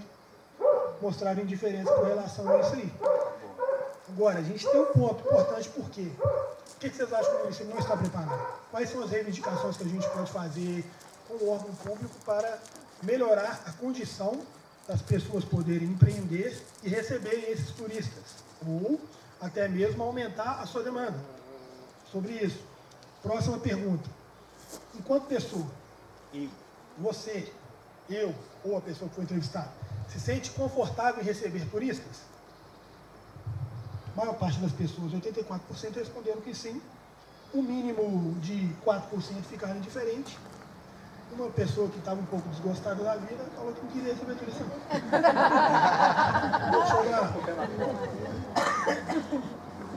mostraram indiferença com relação a isso aí. Agora, a gente tem um ponto importante, por quê? O que vocês acham que o município não está preparado? Quais são as reivindicações que a gente pode fazer como órgão público para melhorar a condição das pessoas poderem empreender e receberem esses turistas? Ou até mesmo aumentar a sua demanda. Sobre isso. Próxima pergunta. Enquanto pessoa, você, eu ou a pessoa que foi entrevistada, se sente confortável em receber turistas? A maior parte das pessoas, 84%, responderam que sim. O mínimo de 4% ficaram indiferentes. Uma pessoa que estava um pouco desgostada da vida falou que não queria receber turista.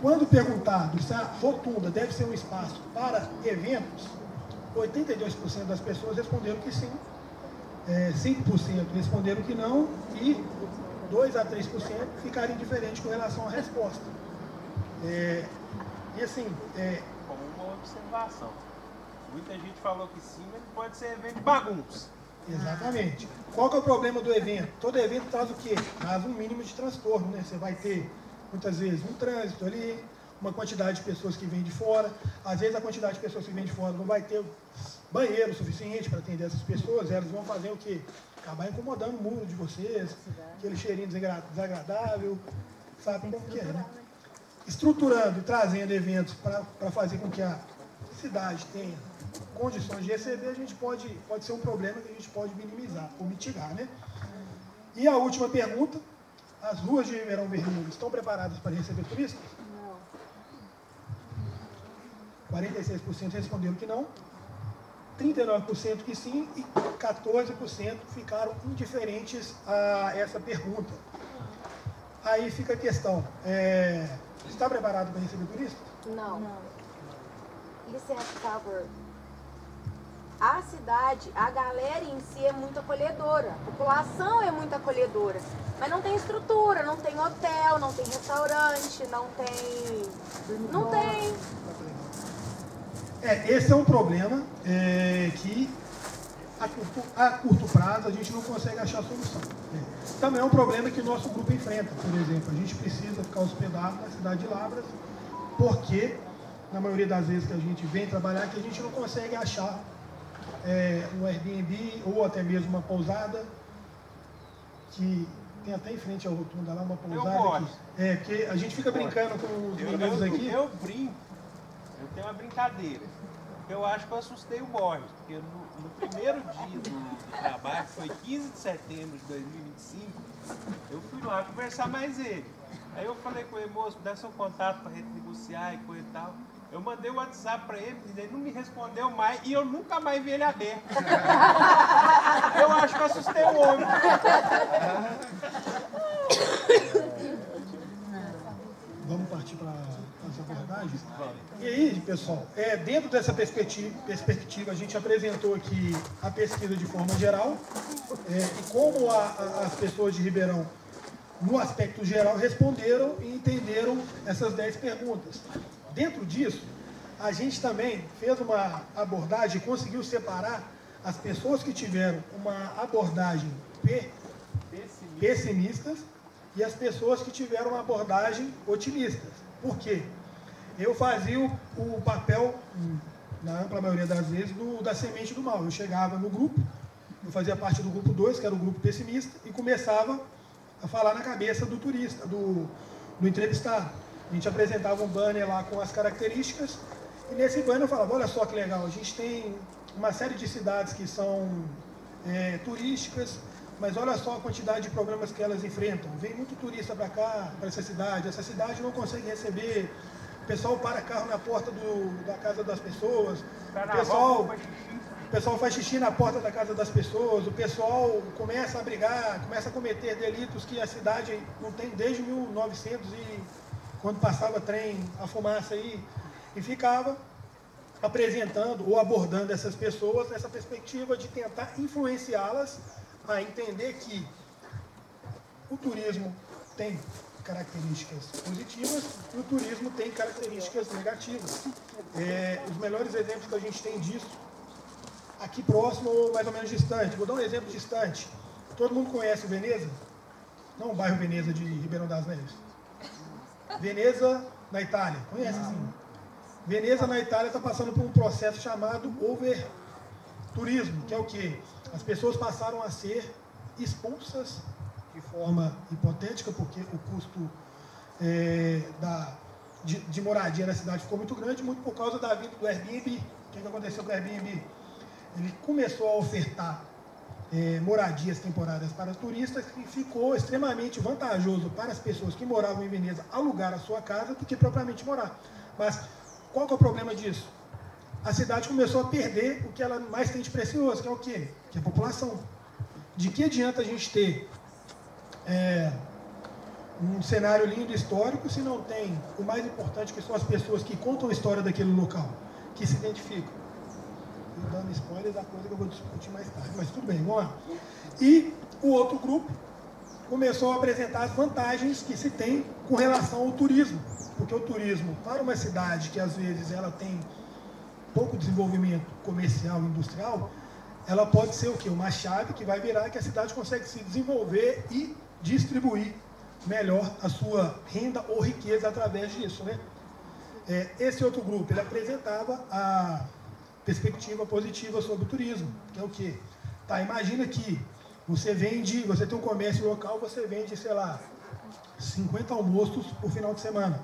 Quando perguntado se a rotunda deve ser um espaço para eventos, 82% das pessoas responderam que sim. 5% responderam que não e 2 a 3% ficaram indiferentes com relação à resposta. E assim, Como uma observação. Muita gente falou que sim, mas pode ser evento de bagunça. exatamente. Qual que é o problema do evento? Todo evento traz o quê? Traz um mínimo de transtorno, né? Você vai ter, muitas vezes, um trânsito ali, uma quantidade de pessoas que vêm de fora. Às vezes a quantidade de pessoas que vêm de fora não vai ter banheiro suficiente para atender essas pessoas. Elas vão fazer o quê? Acabar incomodando o muro de vocês, aquele cheirinho desagradável, sabe como que é, né? Estruturando e trazendo eventos para fazer com que a cidade tenha condições de receber, a gente pode ser um problema que a gente pode minimizar ou mitigar, né? E a última pergunta, as ruas de Ribeirão Vermelho estão preparadas para receber turistas? Não. 46% responderam que não, 39% que sim e 14% ficaram indiferentes a essa pergunta. Aí fica a questão, está preparado para receber turistas? Não. Isso é favor. A cidade, a galera em si é muito acolhedora. A população é muito acolhedora. Mas não tem estrutura, não tem hotel, não tem restaurante, não tem... Não tem. Esse é um problema que a curto prazo a gente não consegue achar solução. Também é um problema que o nosso grupo enfrenta, por exemplo. A gente precisa ficar hospedado na cidade de Lavras, porque na maioria das vezes que a gente vem trabalhar aqui, a gente não consegue achar um Airbnb ou até mesmo uma pousada, que tem até em frente à rotunda lá, uma pousada. Porque a gente fica brincando com os meninos aqui. Eu brinco, eu tenho uma brincadeira. Eu acho que eu assustei o Borges, porque no primeiro dia do trabalho, que foi 15 de setembro de 2025, eu fui lá conversar mais ele. Aí eu falei com ele, moço, dá seu contato para a gente negociar e coisa e tal. Eu mandei o WhatsApp para ele, ele não me respondeu mais e eu nunca mais vi ele aberto. Eu acho que eu assustei o homem. Vamos partir para as abordagens? E aí, pessoal, dentro dessa perspectiva, a gente apresentou aqui a pesquisa de forma geral e como as pessoas de Ribeirão, no aspecto geral, responderam e entenderam essas 10 perguntas. Dentro disso, a gente também fez uma abordagem e conseguiu separar as pessoas que tiveram uma abordagem pessimistas e as pessoas que tiveram uma abordagem otimista. Por quê? Eu fazia o papel, na ampla maioria das vezes, da semente do mal. Eu chegava no grupo, eu fazia parte do grupo 2, que era o grupo pessimista, e começava a falar na cabeça do turista, do entrevistado. A gente apresentava um banner lá com as características, e nesse banner eu falava, olha só que legal, a gente tem uma série de cidades que são turísticas, mas olha só a quantidade de problemas que elas enfrentam. Vem muito turista para cá, para essa cidade não consegue receber, o pessoal para carro na porta da casa das pessoas, o pessoal faz xixi na porta da casa das pessoas, o pessoal começa a brigar, começa a cometer delitos que a cidade não tem desde 1900 quando passava trem, a fumaça aí, e ficava apresentando ou abordando essas pessoas nessa perspectiva de tentar influenciá-las a entender que o turismo tem características positivas e o turismo tem características negativas. Os melhores exemplos que a gente tem disso, aqui próximo ou mais ou menos distante. Vou dar um exemplo distante. Todo mundo conhece o Veneza? Não o bairro Veneza de Ribeirão das Neves. Veneza, na Itália. Conhece, sim? Veneza, na Itália, está passando por um processo chamado overturismo, que é o quê? As pessoas passaram a ser expulsas de forma hipotética, porque o custo de moradia na cidade ficou muito grande, muito por causa da vinda do Airbnb. O que aconteceu com o Airbnb? Ele começou a ofertar moradias temporárias para turistas e ficou extremamente vantajoso para as pessoas que moravam em Veneza alugar a sua casa do que propriamente morar. Mas qual que é o problema disso? A cidade começou a perder o que ela mais tem de precioso, que é o quê? Que é a população. De que adianta a gente ter um cenário lindo histórico se não tem o mais importante, que são as pessoas que contam a história daquele local, que se identificam? Dando spoilers da coisa que eu vou discutir mais tarde, mas tudo bem, vamos lá. E o outro grupo começou a apresentar as vantagens que se tem com relação ao turismo. Porque o turismo, para uma cidade que às vezes ela tem pouco desenvolvimento comercial e industrial, ela pode ser o quê? Uma chave que vai virar que a cidade consegue se desenvolver e distribuir melhor a sua renda ou riqueza através disso, né? Esse outro grupo, ele apresentava a perspectiva positiva sobre o turismo, que é o quê? Tá, imagina que você tem um comércio local, você vende, sei lá, 50 almoços por final de semana.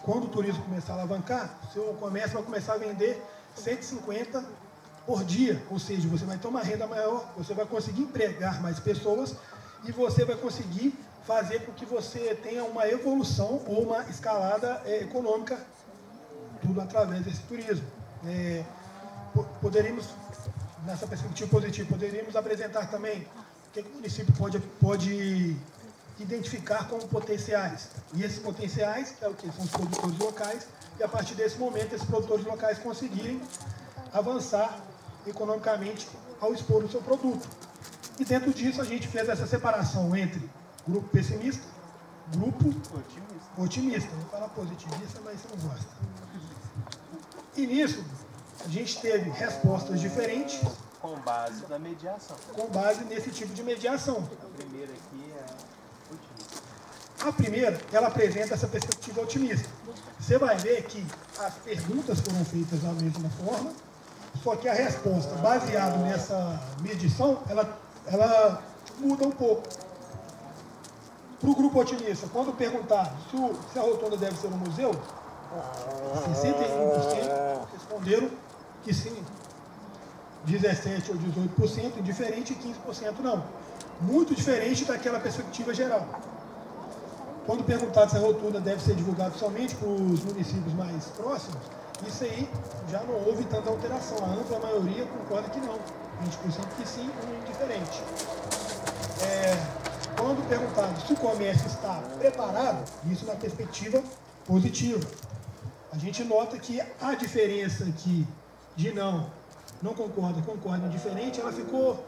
Quando o turismo começar a alavancar, o seu comércio vai começar a vender 150 por dia, ou seja, você vai ter uma renda maior, você vai conseguir empregar mais pessoas e você vai conseguir fazer com que você tenha uma evolução ou uma escalada econômica, tudo através desse turismo. Poderíamos, nessa perspectiva positiva, poderíamos apresentar também o que o município pode identificar como potenciais. E esses potenciais, é o que? São os produtores locais, e a partir desse momento, esses produtores locais conseguirem avançar economicamente ao expor o seu produto. E dentro disso, a gente fez essa separação entre grupo pessimista, grupo otimista. Eu vou falar positivista, mas você não gosta. E nisso, a gente teve respostas diferentes. Com base na mediação. Com base nesse tipo de mediação. A primeira aqui é otimista. A primeira, ela apresenta essa perspectiva otimista. Você vai ver que as perguntas foram feitas da mesma forma, só que a resposta, baseada nessa medição, ela muda um pouco. Para o grupo otimista, quando perguntar se a rotunda deve ser um museu, 61% responderam que sim. 17% ou 18% indiferente e 15% não. Muito diferente daquela perspectiva geral. Quando perguntado se a rotunda deve ser divulgada somente para os municípios mais próximos, isso aí já não houve tanta alteração. A ampla maioria concorda que não. 20% que sim, um indiferente. Quando perguntado se o comércio está preparado, isso na perspectiva positiva. A gente nota que a diferença aqui de não concorda, indiferente, ela ficou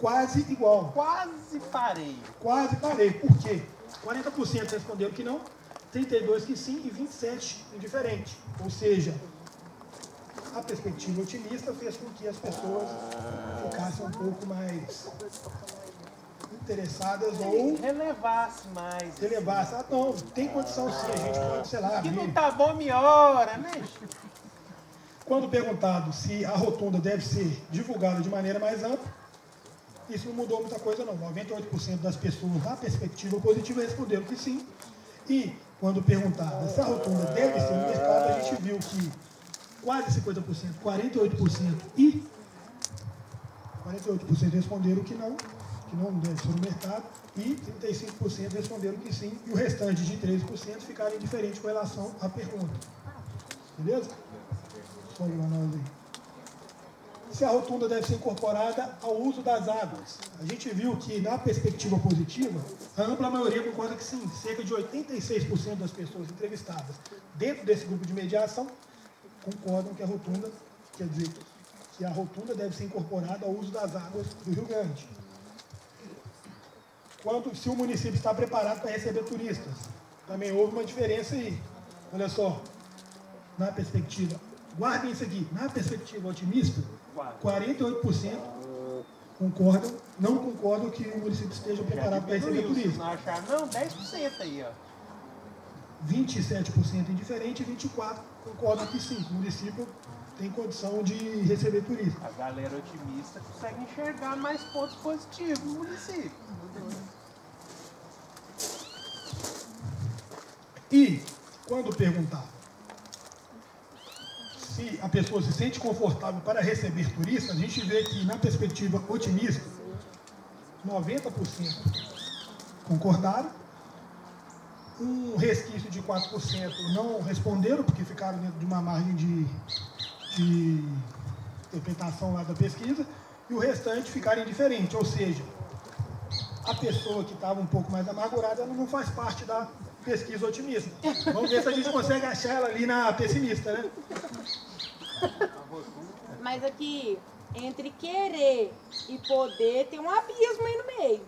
quase igual. Quase parei. Quase parei. Por quê? 40% responderam que não, 32% que sim e 27% indiferente. Ou seja, a perspectiva otimista fez com que as pessoas ficassem um pouco mais interessadas ou relevasse mais. Não, tem condição sim, a gente pode, sei lá, que não tá bom, melhora, né? Quando perguntado se a rotunda deve ser divulgada de maneira mais ampla, isso não mudou muita coisa não. 98% das pessoas na perspectiva positiva responderam que sim. E quando perguntado se a rotunda deve ser no mercado, a gente viu que quase 50%, 48% 48% responderam que não deve ser no mercado, e 35% responderam que sim, e o restante de 13% ficaram indiferentes com relação à pergunta. Beleza? Sobe lá nós aí. Se a rotunda deve ser incorporada ao uso das águas. A gente viu que, na perspectiva positiva, a ampla maioria concorda que sim. Cerca de 86% das pessoas entrevistadas dentro desse grupo de mediação concordam que a rotunda, quer dizer, que a rotunda deve ser incorporada ao uso das águas do Rio Grande. Se o município está preparado para receber turistas, também houve uma diferença aí. Olha só, na perspectiva, guardem isso aqui, na perspectiva otimista, 48% não concordam que o município esteja preparado para receber turistas. Não acharam, não, 10% aí, ó. 27% indiferente e 24% concordam que sim, o município tem condição de receber turistas. A galera otimista consegue enxergar mais pontos positivos no município. E, quando perguntar se a pessoa se sente confortável para receber turistas, a gente vê que, na perspectiva otimista, 90% concordaram, um resquício de 4% não responderam, porque ficaram dentro de uma margem de interpretação lá da pesquisa, e o restante ficaram indiferentes, ou seja, a pessoa que estava um pouco mais amargurada, ela não faz parte da pesquisa otimista. Vamos ver se a gente consegue achar ela ali na pessimista, né? Mas aqui, entre querer e poder, tem um abismo aí no meio.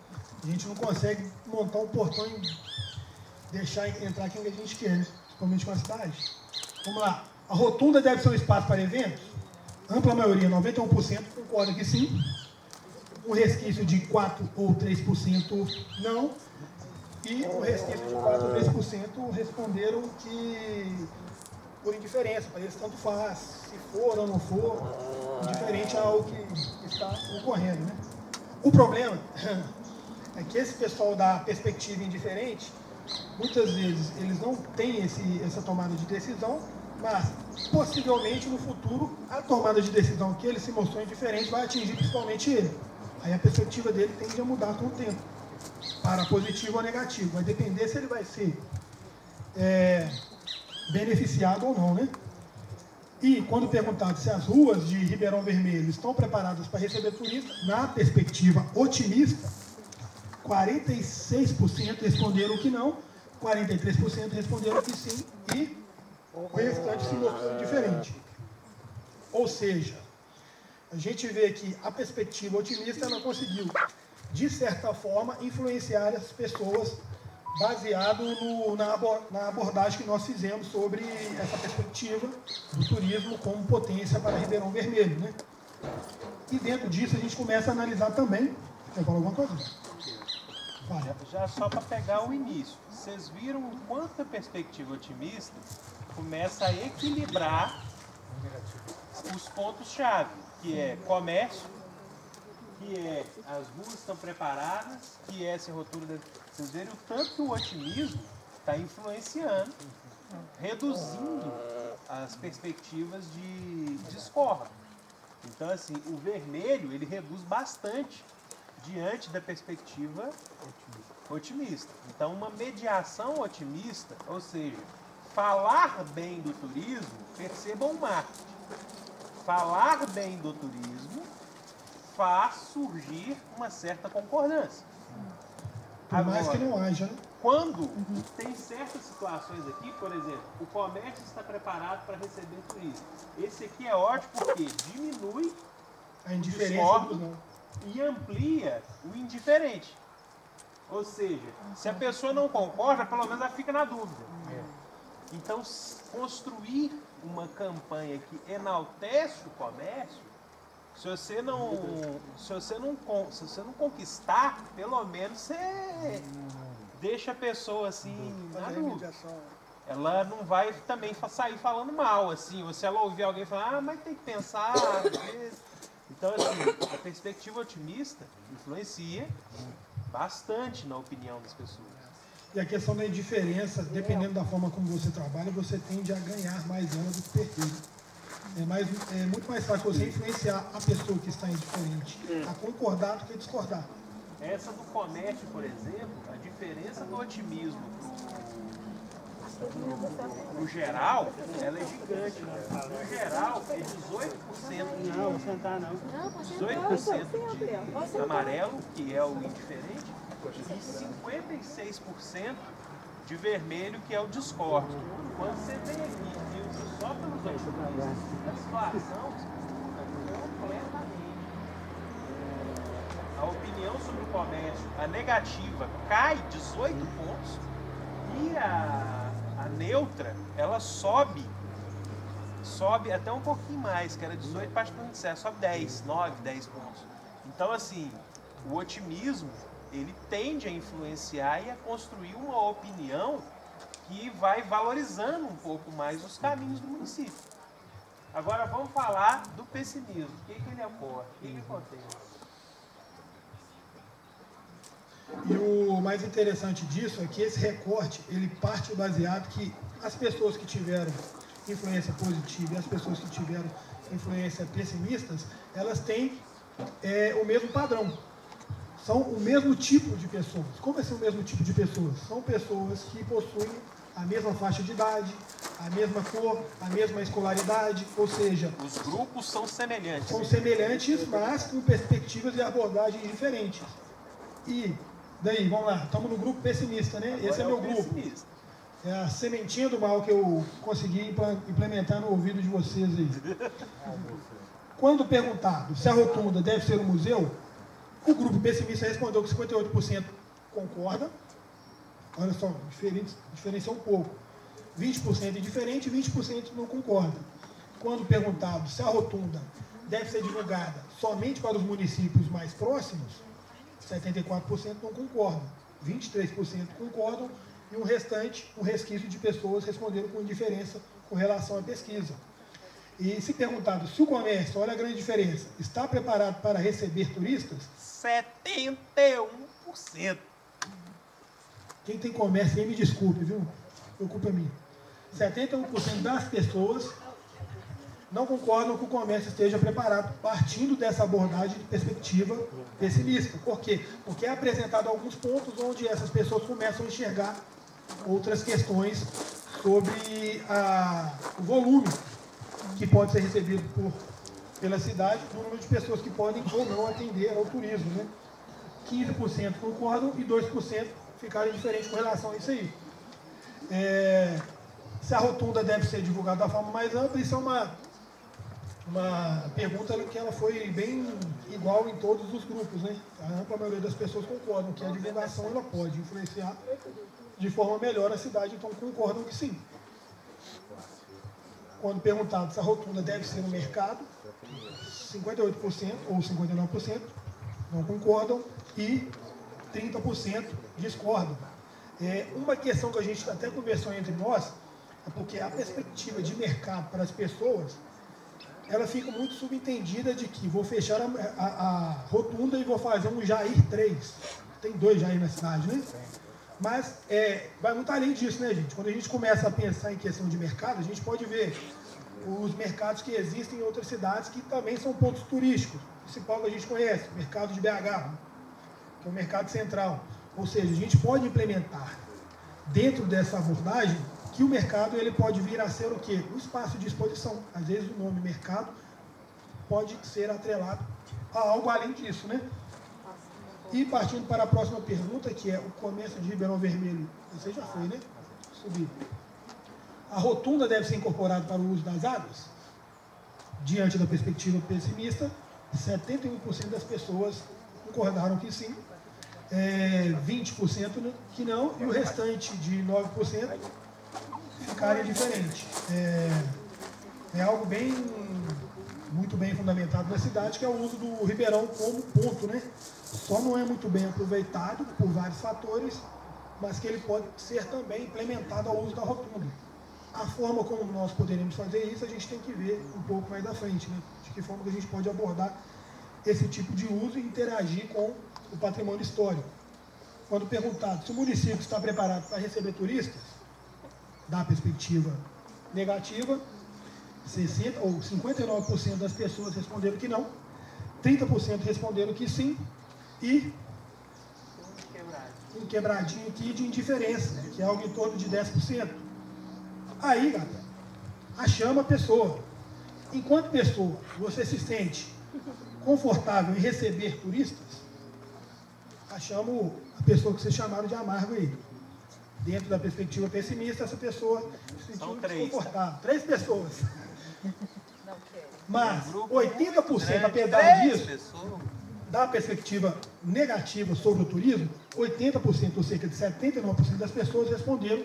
A gente não consegue montar um portão e deixar entrar quem a gente quer, né? Principalmente com a cidade. Vamos lá. A rotunda deve ser um espaço para eventos? Ampla maioria, 91%, concorda que sim. Um resquício de 4 ou 3% não. E o resquício de 4 ou 3% responderam que por indiferença, para eles tanto faz, se for ou não for, indiferente ao que está ocorrendo, né? O problema é que esse pessoal da perspectiva indiferente, muitas vezes eles não têm essa tomada de decisão, mas possivelmente no futuro a tomada de decisão que ele se mostrou indiferente vai atingir principalmente ele. Aí a perspectiva dele tende a mudar com o tempo, para positivo ou negativo. Vai depender se ele vai ser beneficiado ou não, né? E quando perguntado se as ruas de Ribeirão Vermelho estão preparadas para receber turistas, na perspectiva otimista, 46% responderam que não, 43% responderam que sim e o restante se mostrou indiferente. Ou seja, a gente vê que a perspectiva otimista ela conseguiu, de certa forma, influenciar as pessoas baseado na abordagem que nós fizemos sobre essa perspectiva do turismo como potência para Ribeirão Vermelho, né? E dentro disso a gente começa a analisar também... Quer falar alguma coisa? Vai. Já só para pegar o início, vocês viram o quanto a perspectiva otimista começa a equilibrar os pontos-chave, que é comércio, que é as ruas estão preparadas, que é essa rotunda. Vocês verem o tanto que o otimismo está influenciando, reduzindo as perspectivas de discórdia. Então, assim, o vermelho, ele reduz bastante diante da perspectiva otimista. Então, uma mediação otimista, ou seja, falar bem do turismo, percebam o marketing. Falar bem do turismo faz surgir uma certa concordância. Por mais que não haja, né? Quando tem certas situações aqui, por exemplo, o comércio está preparado para receber turistas. Esse aqui é ótimo porque diminui a indiferença e amplia o indiferente. Ou seja, se a pessoa não concorda, pelo menos ela fica na dúvida. Então, construir uma campanha que enaltece o comércio, se você não conquistar, pelo menos você deixa a pessoa assim na dúvida. Ela não vai também sair falando mal, assim, ou se ela ouvir alguém falar, mas tem que pensar, às vezes. Então, assim, a perspectiva otimista influencia bastante na opinião das pessoas. E a questão da indiferença, dependendo da forma como você trabalha, você tende a ganhar mais ela do que perder. É muito mais fácil você influenciar a pessoa que está indiferente a concordar do que discordar. Essa do comércio, por exemplo, a diferença do otimismo no geral, ela é gigante. No geral, é 18% Não, vou sentar não. 18% de amarelo, que é o indiferente, e 56% de vermelho, que é o discórdia. Quando você vem aqui e usa só pelos otimistas, a situação é completamente. A opinião sobre o comércio, a negativa, cai 18 pontos e a neutra, ela sobe até um pouquinho mais, que era 18 para 27, sobe 10 pontos. Então, assim, o otimismo, ele tende a influenciar e a construir uma opinião que vai valorizando um pouco mais os caminhos do município. Agora vamos falar do pessimismo. O que ele ocorre? O que acontece? E o mais interessante disso é que esse recorte, ele parte baseado que as pessoas que tiveram influência positiva e as pessoas que tiveram influência pessimistas, elas têm o mesmo padrão. São o mesmo tipo de pessoas. Como é ser o mesmo tipo de pessoas? São pessoas que possuem a mesma faixa de idade, a mesma cor, a mesma escolaridade, ou seja... Os grupos são semelhantes. São semelhantes, mas com perspectivas e abordagens diferentes. E daí, vamos lá, estamos no grupo pessimista, né? Esse é meu grupo. É a sementinha do mal que eu consegui implementar no ouvido de vocês aí. Quando perguntado se a rotunda deve ser um museu, o grupo pessimista respondeu que 58% concorda. Olha só, diferencia um pouco. 20% indiferente e 20% não concorda. Quando perguntado se a rotunda deve ser divulgada somente para os municípios mais próximos, 74% não concordam, 23% concordam e um restante, um resquício de pessoas responderam com indiferença com relação à pesquisa. E se perguntado se o comércio, olha a grande diferença, está preparado para receber turistas? 71%. Quem tem comércio aí me desculpe, viu? Foi culpa minha. 71% das pessoas não concordam que o comércio esteja preparado, partindo dessa abordagem de perspectiva pessimista. Por quê? Porque é apresentado alguns pontos onde essas pessoas começam a enxergar outras questões sobre o volume que pode ser recebido pela cidade, o número de pessoas que podem ou não atender ao turismo. Né? 15% concordam e 2% ficaram indiferentes com relação a isso aí. Se a rotunda deve ser divulgada da forma mais ampla, isso é uma pergunta que ela foi bem igual em todos os grupos. Né? A ampla maioria das pessoas concordam que a divulgação ela pode influenciar de forma melhor a cidade, então concordam que sim. Quando perguntado se a rotunda deve ser no mercado, 58% ou 59% não concordam e 30% discordam. Uma questão que a gente até conversou entre nós é porque a perspectiva de mercado para as pessoas, ela fica muito subentendida de que vou fechar a rotunda e vou fazer um Jair 3. Tem 2 Jair na cidade, né? Mas vai muito além disso, né, gente? Quando a gente começa a pensar em questão de mercado, a gente pode ver os mercados que existem em outras cidades que também são pontos turísticos. O principal que a gente conhece, o mercado de BH, que é o mercado central. Ou seja, a gente pode implementar dentro dessa abordagem que o mercado ele pode vir a ser o quê? Um espaço de exposição. Às vezes o nome mercado pode ser atrelado a algo além disso, né? E partindo para a próxima pergunta, que é o comércio de Ribeirão Vermelho. Você já foi, né? Subir. A rotunda deve ser incorporada para o uso das águas? Diante da perspectiva pessimista, 71% das pessoas concordaram que sim, 20% que não, e o restante de 9% ficaram indiferentes. É algo muito bem fundamentado na cidade, que é o uso do Ribeirão como ponto, né? Só não é muito bem aproveitado por vários fatores, mas que ele pode ser também implementado ao uso da rotunda. A forma como nós poderíamos fazer isso, a gente tem que ver um pouco mais à frente, né? De que forma que a gente pode abordar esse tipo de uso e interagir com o patrimônio histórico. Quando perguntado se o município está preparado para receber turistas, da perspectiva negativa, 59% das pessoas responderam que não, 30% responderam que sim, e um quebradinho aqui de indiferença, que é algo em torno de 10%. Aí, galera, achamos a pessoa. Enquanto pessoa, você se sente confortável em receber turistas, achamos a pessoa que vocês chamaram de amargo aí. Dentro da perspectiva pessimista, essa pessoa se sentiu desconfortável. 3 pessoas. Mas 80%, apesar disso, da perspectiva negativa sobre o turismo, 80%, ou cerca de 79% das pessoas responderam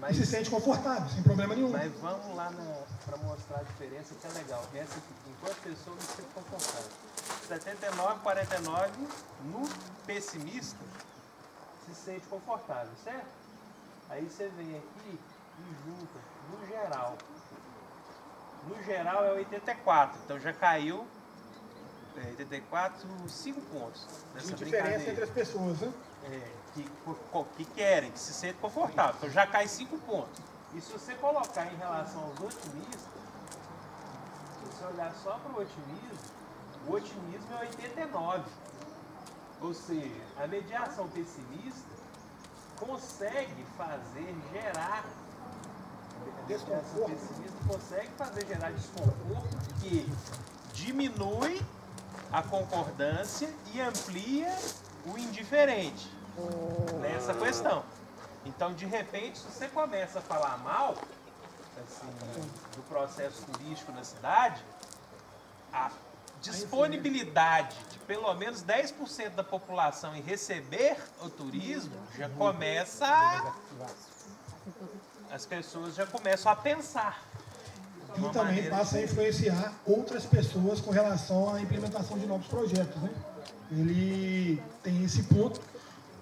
e se sentem confortáveis, sem problema nenhum. Mas vamos lá para mostrar a diferença, que é legal. Essa aqui, enquanto pessoa, me sinto confortável. 79, 49, no pessimista, se sente confortável, certo? Aí você vem aqui e junta, no geral. No geral é 84, então já caiu 84, 5 pontos nessa diferença entre as pessoas, né? Que querem, que se sentem confortáveis. Então já cai 5 pontos. E se você colocar em relação aos otimistas, se você olhar só para o otimismo é 89. Ou seja, a mediação pessimista consegue fazer gerar desconforto, que diminui a concordância e amplia o indiferente nessa questão. Então, de repente, se você começa a falar mal assim, do processo turístico na cidade, disponibilidade de pelo menos 10% da população em receber o turismo, já começa as pessoas já começam a pensar. E também passa a influenciar outras pessoas com relação à implementação de novos projetos, né? Ele tem esse ponto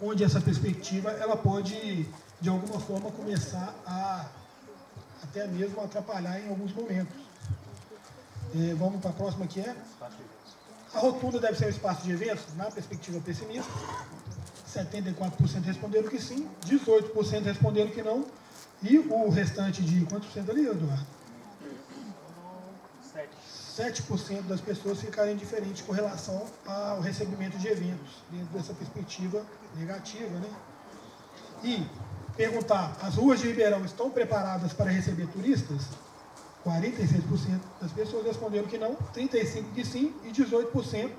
onde essa perspectiva ela pode, de alguma forma, começar a até mesmo atrapalhar em alguns momentos. Vamos para a próxima, que é a rotunda deve ser um espaço de eventos, na perspectiva pessimista. 74% responderam que sim, 18% responderam que não, e o restante de quantos por cento ali, Eduardo? 7% das pessoas ficarem indiferentes com relação ao recebimento de eventos, dentro dessa perspectiva negativa, né? E perguntar, as ruas de Ribeirão estão preparadas para receber turistas? 46% das pessoas responderam que não, 35% que sim e 18%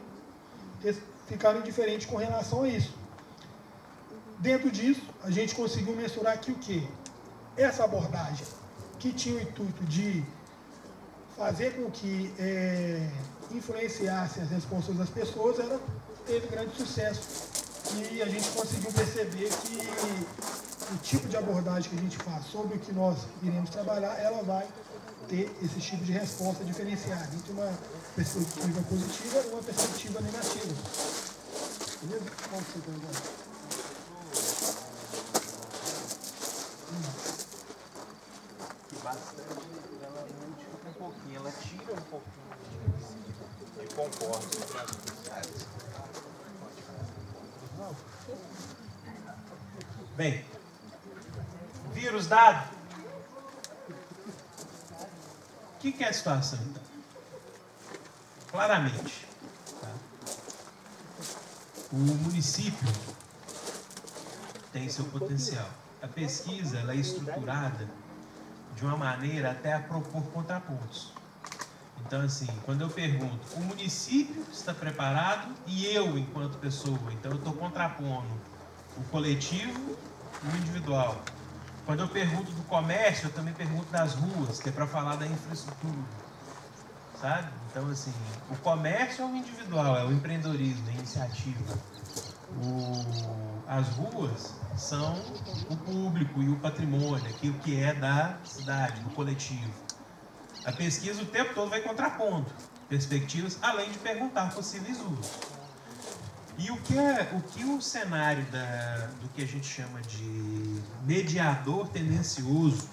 ficaram indiferentes com relação a isso. Dentro disso, a gente conseguiu mensurar aqui o quê? Essa abordagem, que tinha o intuito de fazer com que influenciasse as respostas das pessoas, ela teve grande sucesso. E a gente conseguiu perceber que o tipo de abordagem que a gente faz sobre o que nós iremos trabalhar, ela vai ter esse tipo de resposta diferenciada entre uma perspectiva positiva e uma perspectiva negativa. Beleza? Como você está agora? Que bastante, ela modifica um pouquinho, ela tira um pouquinho de conforto para as sociedades. Bem, vírus dado. O que é a situação, então? Claramente, tá? O município tem seu potencial. A pesquisa ela é estruturada de uma maneira até a propor contrapontos. Então, assim, quando eu pergunto, o município está preparado e eu, enquanto pessoa, então eu estou contrapondo o coletivo e o individual. Quando eu pergunto do comércio, eu também pergunto das ruas, que é para falar da infraestrutura, sabe? Então, assim, o comércio é o individual, é o empreendedorismo, é a iniciativa. As ruas são o público e o patrimônio, aquilo que é da cidade, do coletivo. A pesquisa o tempo todo vai contrapondo perspectivas, além de perguntar possíveis usos. E o que o cenário do que a gente chama de mediador tendencioso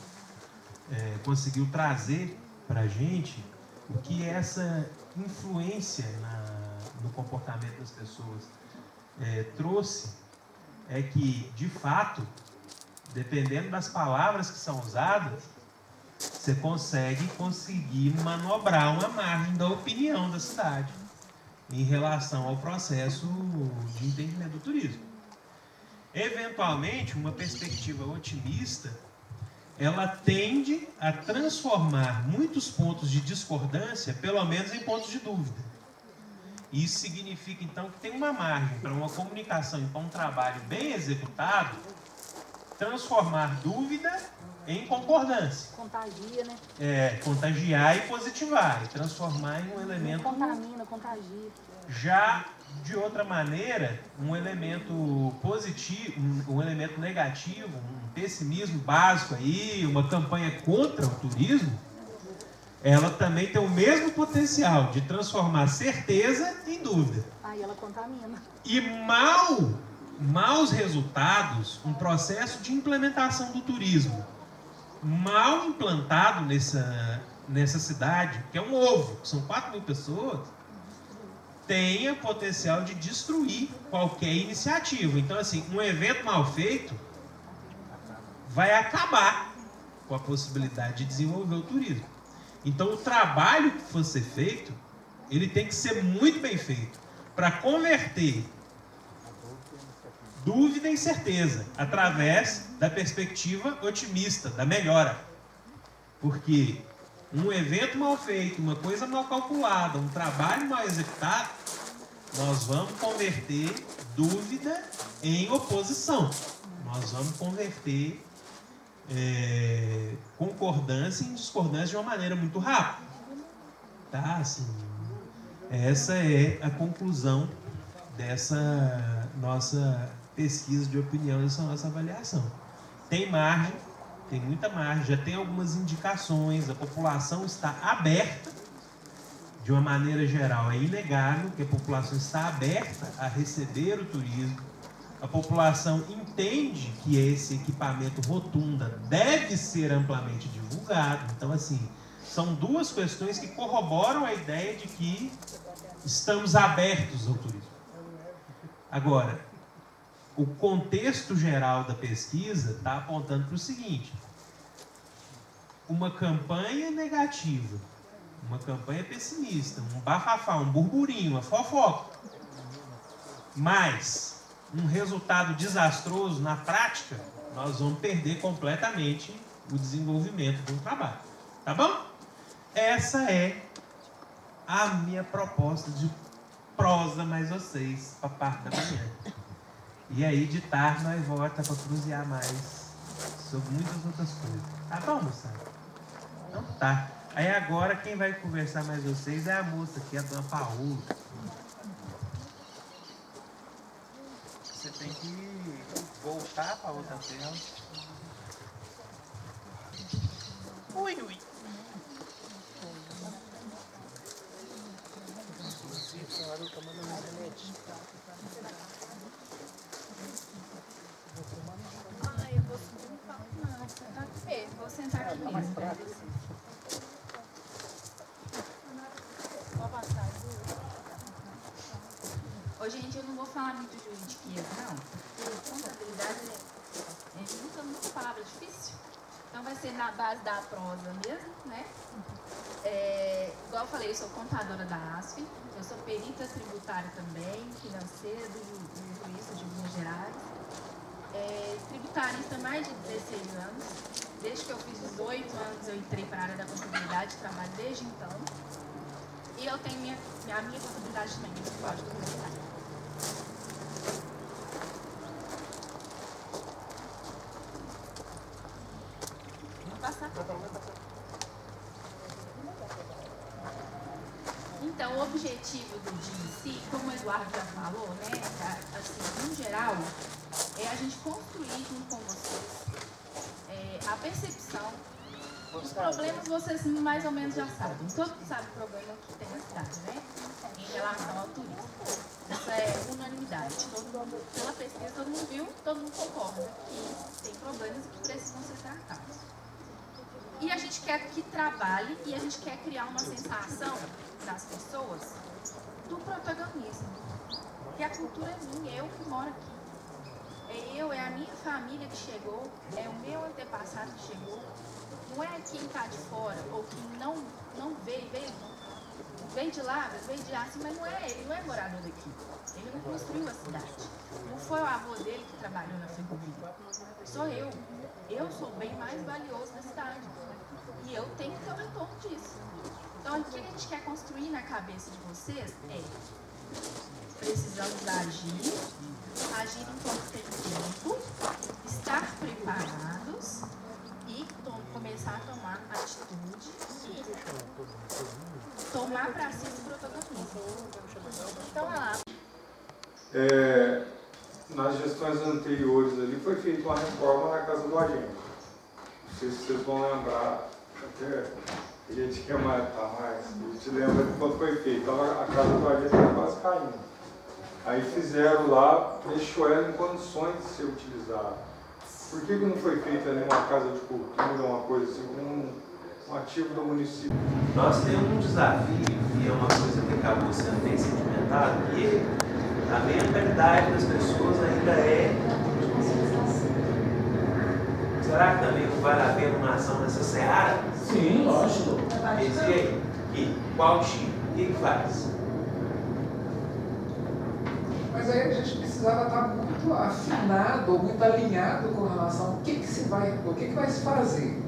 conseguiu trazer para a gente, o que essa influência no comportamento das pessoas trouxe, é que, de fato, dependendo das palavras que são usadas, você conseguir manobrar uma margem da opinião da cidade em relação ao processo de entendimento do turismo. Eventualmente, uma perspectiva otimista, ela tende a transformar muitos pontos de discordância, pelo menos em pontos de dúvida. Isso significa, então, que tem uma margem para uma comunicação e para um trabalho bem executado, transformar dúvida em concordância. Contagia, né? Contagiar e positivar, e transformar em um elemento... Contamina, contagia. Já, de outra maneira, um elemento positivo, um elemento negativo, um pessimismo básico aí, uma campanha contra o turismo, ela também tem o mesmo potencial de transformar certeza em dúvida. Aí ela contamina. E maus resultados, um processo de implementação do turismo mal implantado nessa cidade, que é um ovo, são 4.000 pessoas, tem o potencial de destruir qualquer iniciativa. Então, assim, um evento mal feito vai acabar com a possibilidade de desenvolver o turismo. Então, o trabalho que for ser feito, ele tem que ser muito bem feito para converter dúvida em certeza, através da perspectiva otimista, da melhora. Porque um evento mal feito, uma coisa mal calculada, um trabalho mal executado, nós vamos converter dúvida em oposição. Nós vamos converter concordância em discordância de uma maneira muito rápida. Tá? Assim, Essa é a conclusão dessa nossa pesquisa de opinião, dessa nossa avaliação. Tem margem, tem muita margem, já tem algumas indicações, a população está aberta, de uma maneira geral, é inegável que a população está aberta a receber o turismo, a população entende que esse equipamento rotunda deve ser amplamente divulgado, então assim, são duas questões que corroboram a ideia de que estamos abertos ao turismo. Agora, o contexto geral da pesquisa está apontando para o seguinte: uma campanha negativa, uma campanha pessimista, um bafafá, um burburinho, uma fofoca, mas um resultado desastroso na prática, nós vamos perder completamente o desenvolvimento do trabalho. Tá bom? Essa é a minha proposta de prosa mais vocês para a parte da manhã. E aí de tarde nós voltamos para cruzear mais sobre muitas outras coisas. Tá bom, moçada? Então tá. Aí agora quem vai conversar mais vocês é a moça aqui, a dona Paola. Você tem que voltar para outra tela. Ui, ui. Ai, eu vou subir um palco, não. Sentar aqui mesmo. Vou sentar aqui mesmo. Ô, gente, eu não vou falar muito de juridiqueza, não. Porque contabilidade é muita palavra difícil. Então vai ser na base da prosa mesmo, né? Igual eu falei, eu sou contadora da ASF, eu sou perita tributária também, financeira do juízo de Minas Gerais. Tributarista há mais de 16 anos. Desde que eu fiz 18 anos eu entrei para a área da contabilidade, trabalho desde então. E eu tenho a minha contabilidade também, no Código do Contabilidade. Vou passar. Então, o objetivo do dia em si, como o Eduardo já falou, né, assim, no geral, é a gente construir junto com vocês a percepção. Os problemas vocês mais ou menos já sabem. Todo mundo sabe o problema que tem na cidade, né? Em relação ao turismo. Isso é unanimidade. Pela pesquisa, todo mundo viu, todo mundo concorda que tem problemas que precisam ser tratados. E a gente quer que trabalhe e a gente quer criar uma sensação das pessoas do protagonismo. Que a cultura é minha, eu que moro aqui. É a minha família que chegou, é o meu antepassado que chegou. Não é quem está de fora ou quem não veio de lá, veio de assim, mas não é ele, não é morador daqui. Ele não construiu a cidade. Não foi o avô dele que trabalhou na ferrovia. Sou eu. Eu sou o bem mais valioso da cidade. E eu tenho que ter o retorno disso. Então, o que a gente quer construir na cabeça de vocês é: precisamos agir enquanto tem tempo, estar preparados e começar a tomar atitude e tomar para si esse protagonismo. Então, olha lá. Nas gestões anteriores ali foi feita uma reforma na casa do agente. Não sei se vocês vão lembrar, até a gente quer matar mais, a gente lembra de quando foi feito. Então a casa do agente estava quase caindo. Aí fizeram lá, deixou ela em condições de ser utilizada. Por que não foi feita ali uma casa de cultura, uma coisa assim, um ativo do município? Nós temos um desafio, e é uma coisa que acabou sendo bem sedimentado, que a mentalidade das pessoas ainda é... Será que também vale a pena uma ação nessa seara? Sim, lógico. E aí? Qual tipo? O que faz? Mas aí a gente precisava estar muito afinado, muito alinhado com relação ao que vai se fazer.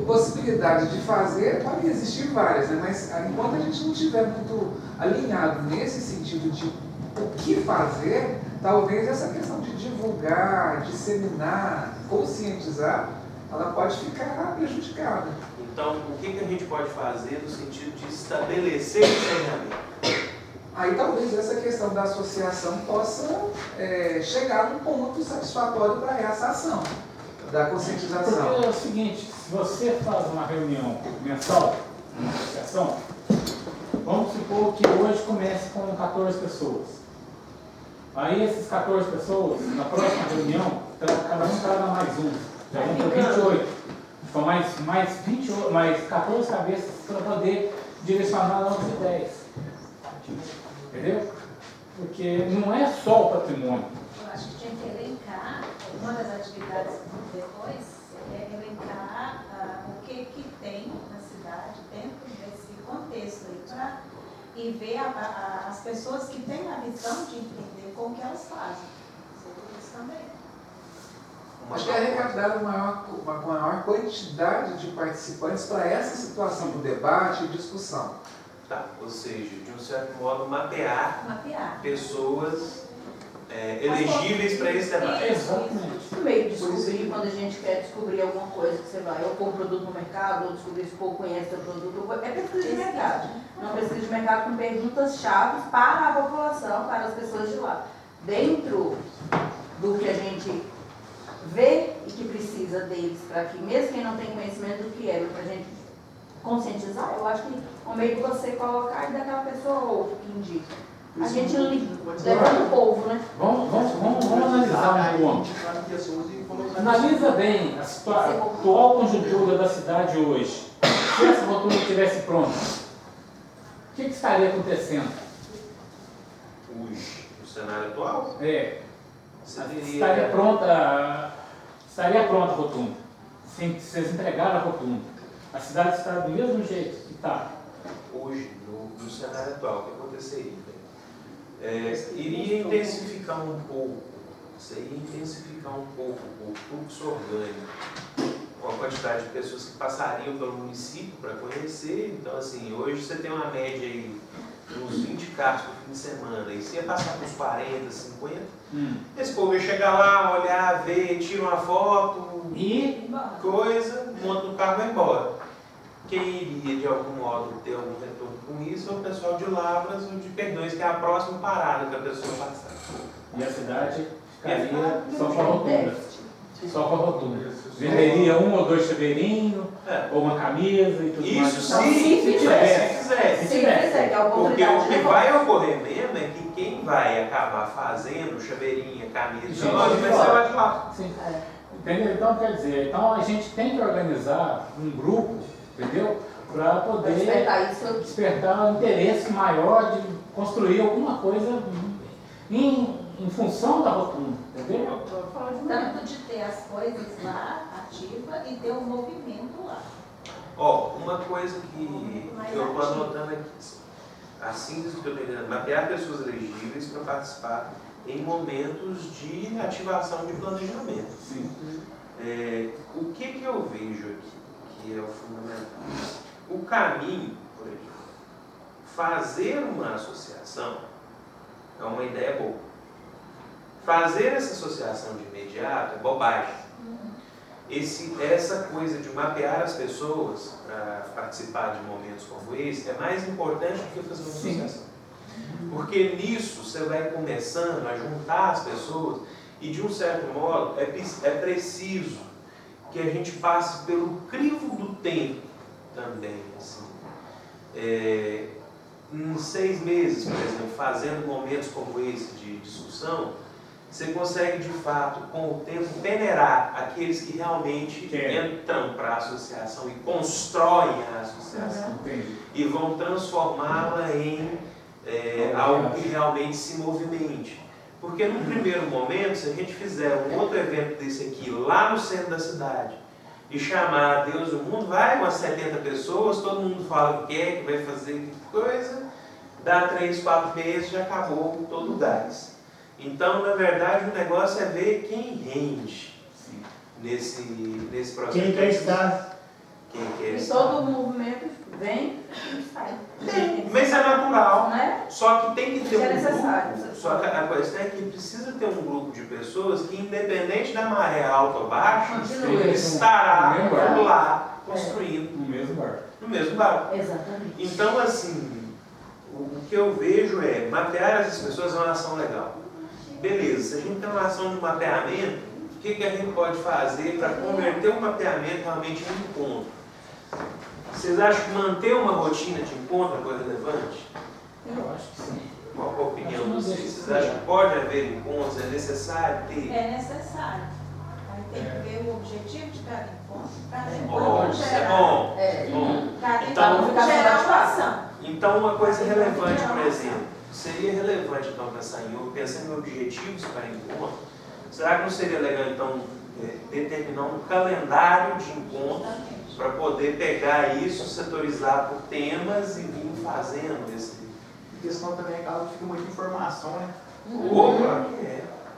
Possibilidade de fazer pode existir várias, né? Mas enquanto a gente não estiver muito alinhado nesse sentido de o que fazer, talvez essa questão de divulgar, disseminar, conscientizar, ela pode ficar prejudicada. Então, o que a gente pode fazer no sentido de estabelecer o saneamento? Aí talvez essa questão da associação possa chegar num ponto satisfatório para essa ação da conscientização. Porque é o seguinte, se você faz uma reunião mensal, uma associação, vamos supor que hoje comece com 14 pessoas. Aí essas 14 pessoas, na próxima reunião, cada um traga mais um. Já vão para 28. Então mais 14 cabeças para poder direcionar novas ideias. Entendeu? Porque não é só o patrimônio. Eu acho que tinha que elencar, uma das atividades depois é elencar o que tem na cidade dentro desse contexto aí, e ver as pessoas que têm a visão de entender como que elas fazem. Isso também. Acho que é arrecadar uma maior quantidade de participantes para essa situação do debate e discussão. Tá, ou seja, de um certo modo, mapear. Pessoas elegíveis para esse debate. Exatamente. No meio de descobrir, quando a gente quer descobrir alguma coisa que você vai, ou pôr produto no mercado, ou descobrir se o povo conhece o produto, é pesquisa de mercado. Não pesquisa de mercado com perguntas-chave para a população, para as pessoas de lá. Dentro do que a gente vê e que precisa deles, para que mesmo quem não tem conhecimento do que é, para a gente conscientizar, eu acho que o meio de você colocar e daquela pessoa ou outra que indica. A gente levanta o povo, né? Vamos analisar um ponto. Analisa bem a atual conjuntura da cidade hoje. Se essa rotunda estivesse pronta, o que estaria acontecendo? Hoje, no cenário atual? Estaria pronta a rotunda. Vocês entregaram a rotunda. A cidade está do mesmo jeito que está. Hoje, no cenário atual, o que aconteceria? Iria intensificar um pouco, o fluxo orgânico, com a quantidade de pessoas que passariam pelo município para conhecer. Então, assim, hoje você tem uma média aí de uns 20 carros por fim de semana, e se ia passar uns 40, 50, esse povo ia chegar lá, olhar, ver, tira uma foto, e coisa, monta no carro e vai embora. Quem iria, de algum modo, ter algum retorno com isso é o pessoal de Lavras ou de Perdões, que é a próxima parada que a pessoa passar. E a cidade ficaria só com a rotunda. Só com a rotunda. Venderia um ou dois chaveirinhos, ou uma camisa e tudo mais. Isso se quiser. Se quiser, que é a Porque oportunidade. o que vai ocorrer mesmo é que quem vai acabar fazendo chaveirinha, camisa, vai ser lá de lá. Sim. Entendeu? Então, quer dizer, a gente tem que organizar um grupo, entendeu? Para poder despertar um interesse maior de construir alguma coisa em função da rotunda, entendeu? Tanto de ter as coisas lá, ativa, e ter um movimento lá. Uma coisa que eu estou anotando aqui, a síntese que eu estou entendendo, mapear pessoas elegíveis para participar em momentos de ativação de planejamento. Sim. O que eu vejo aqui, que é o fundamental? O caminho, por exemplo, fazer uma associação é uma ideia boa. Fazer essa associação de imediato é bobagem. Essa coisa de mapear as pessoas para participar de momentos como esse é mais importante do que fazer uma associação. Porque nisso você vai começando a juntar as pessoas e, de um certo modo, é preciso que a gente passe pelo crivo do tempo também. Assim. Em 6 meses, por exemplo, fazendo momentos como esse de discussão, você consegue, de fato, com o tempo, peneirar aqueles que realmente entram para a associação e constroem a associação e vão transformá-la em algo que realmente se movimente. Porque, num primeiro momento, se a gente fizer um outro evento desse aqui, lá no centro da cidade, e chamar a Deus do mundo, vai umas 70 pessoas, todo mundo fala o que quer, que vai fazer coisa, dá 3, 4 meses, já acabou todo o gás. Então, na verdade, o negócio é ver quem rende nesse processo. Quem quer estar. E todo o movimento vem e sai. Mas é natural, né? Só que tem que ter é necessário. Só que a questão é que precisa ter um grupo de pessoas que, independente da maré alta ou baixa, estará lá construindo no mesmo barco. Exatamente. Então, assim, o que eu vejo é mapear essas pessoas é uma ação legal. Beleza, se a gente tem uma ação de mapeamento, o que a gente pode fazer para converter o mapeamento realmente em encontro? Vocês acham que manter uma rotina de encontro é coisa relevante? Eu acho que sim. Qual a opinião de vocês? Vocês acham que pode haver encontros? É necessário ter? É necessário. Aí tem que ver o objetivo de cada encontro. Cada Bom, encontro isso é bom. Cada Então, encontro gera uma ação. Então, uma coisa relevante, por exemplo, seria relevante então pensar em objetivos para encontro. Será que não seria legal então determinar um calendário de encontro para poder pegar isso, setorizar por temas e vir fazendo esse? A questão também é que fica muita informação, né? Opa!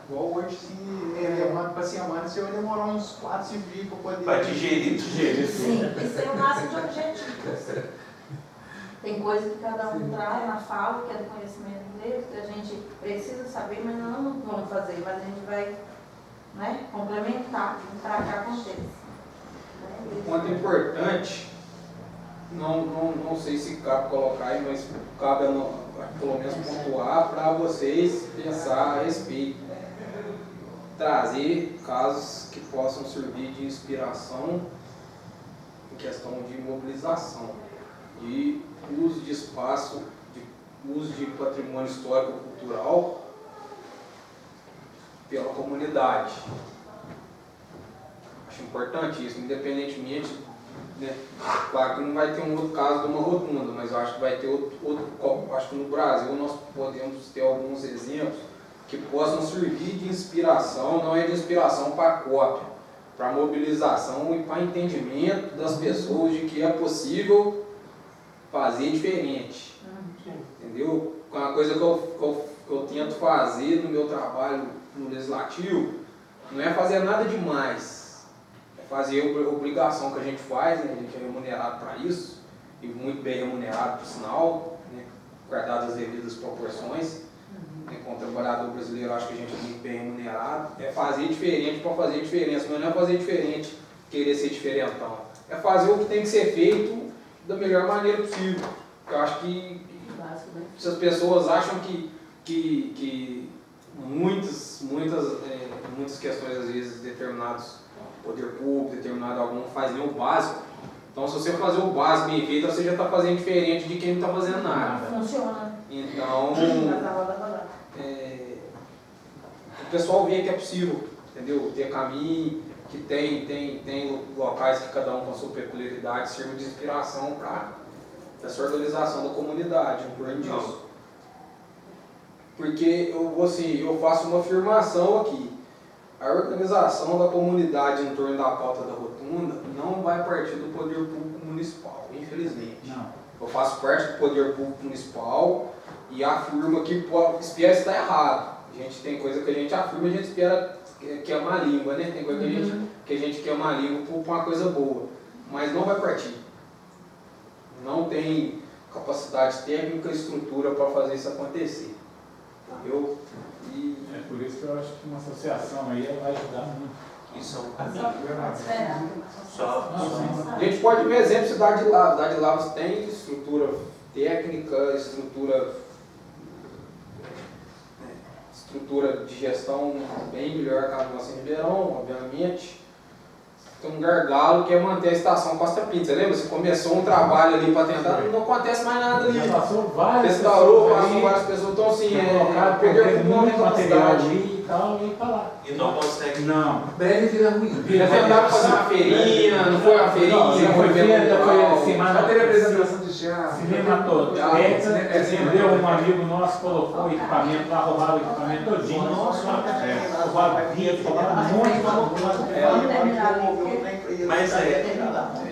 Igual hoje, se levando para semana, você vai demorar uns 4, 5 dias para poder... Para digerir. Sim, isso é o máximo de objetivos. Tem coisa que cada um traz na fala, que é do conhecimento dele, que a gente precisa saber, mas não vamos fazer, mas a gente vai, né, complementar para que aconteça. Um ponto importante, não sei se cabe colocar aí, mas cabe pelo menos pontuar para vocês pensar a respeito. Trazer casos que possam servir de inspiração em questão de mobilização, de uso de espaço, de uso de patrimônio histórico e cultural pela comunidade. Acho importante isso, independentemente, né? Claro que não vai ter um outro caso de uma rotunda, mas eu acho que vai ter outro. Acho que no Brasil nós podemos ter alguns exemplos que possam servir de inspiração, não é de inspiração para cópia, para mobilização e para entendimento das pessoas de que é possível fazer diferente. Entendeu? Uma coisa que eu tento fazer no meu trabalho no Legislativo não é fazer nada demais, é fazer a obrigação que a gente faz, né? A gente é remunerado para isso, e muito bem remunerado, por sinal, né? Guardadas as devidas proporções. Como trabalhador brasileiro, acho que a gente é muito bem remunerado. É fazer diferente para fazer diferença, mas não é fazer diferente, querer ser diferentão. É fazer o que tem que ser feito da melhor maneira possível. Eu acho que se as pessoas acham que muitas questões, às vezes, determinados poder público, determinado algum, não faz nem o básico. Então, se você fazer o básico bem feito, você já está fazendo diferente de quem não está fazendo nada. Funciona. Então, o pessoal vê que é possível, entendeu? Ter caminho, que tem locais que cada um com a sua peculiaridade sirva de inspiração para essa organização da comunidade, em torno disso. Porque eu faço uma afirmação aqui. A organização da comunidade em torno da pauta da rotunda não vai partir do poder público municipal, infelizmente. Não. Eu faço parte do poder público municipal e afirmo que espera estar errado. A gente tem coisa que a gente afirma, a gente espera queimar a língua, né? Tem coisa que a gente queima a língua por uma coisa boa, mas não vai partir. Não tem capacidade técnica e estrutura para fazer isso acontecer. Entendeu? É por isso que eu acho que uma associação aí vai ajudar muito. Isso é um caminho. A gente pode ver exemplo Cidade de Lavras. Cidade de Lavras tem estrutura técnica, estrutura de gestão bem melhor que a nossa em Ribeirão, obviamente. Tem um gargalo que é manter a estação Costa Pinto. Você lembra? Você começou um trabalho ali para tentar, não acontece mais nada ali. Já passou várias restaurou, pessoas. Passou várias pessoas. Então, assim, perder muito material ali e tal, e para lá. E não consegue. Não. Breve vira ruim. Já tentaram fazer uma feirinha, não foi uma feirinha, não foi feira, foi semana. Só teve apresentação de chá. Entendeu? Um amigo nosso colocou o equipamento lá, roubava o equipamento todinho. Nossa, roubava vinho, roubava muito. Mas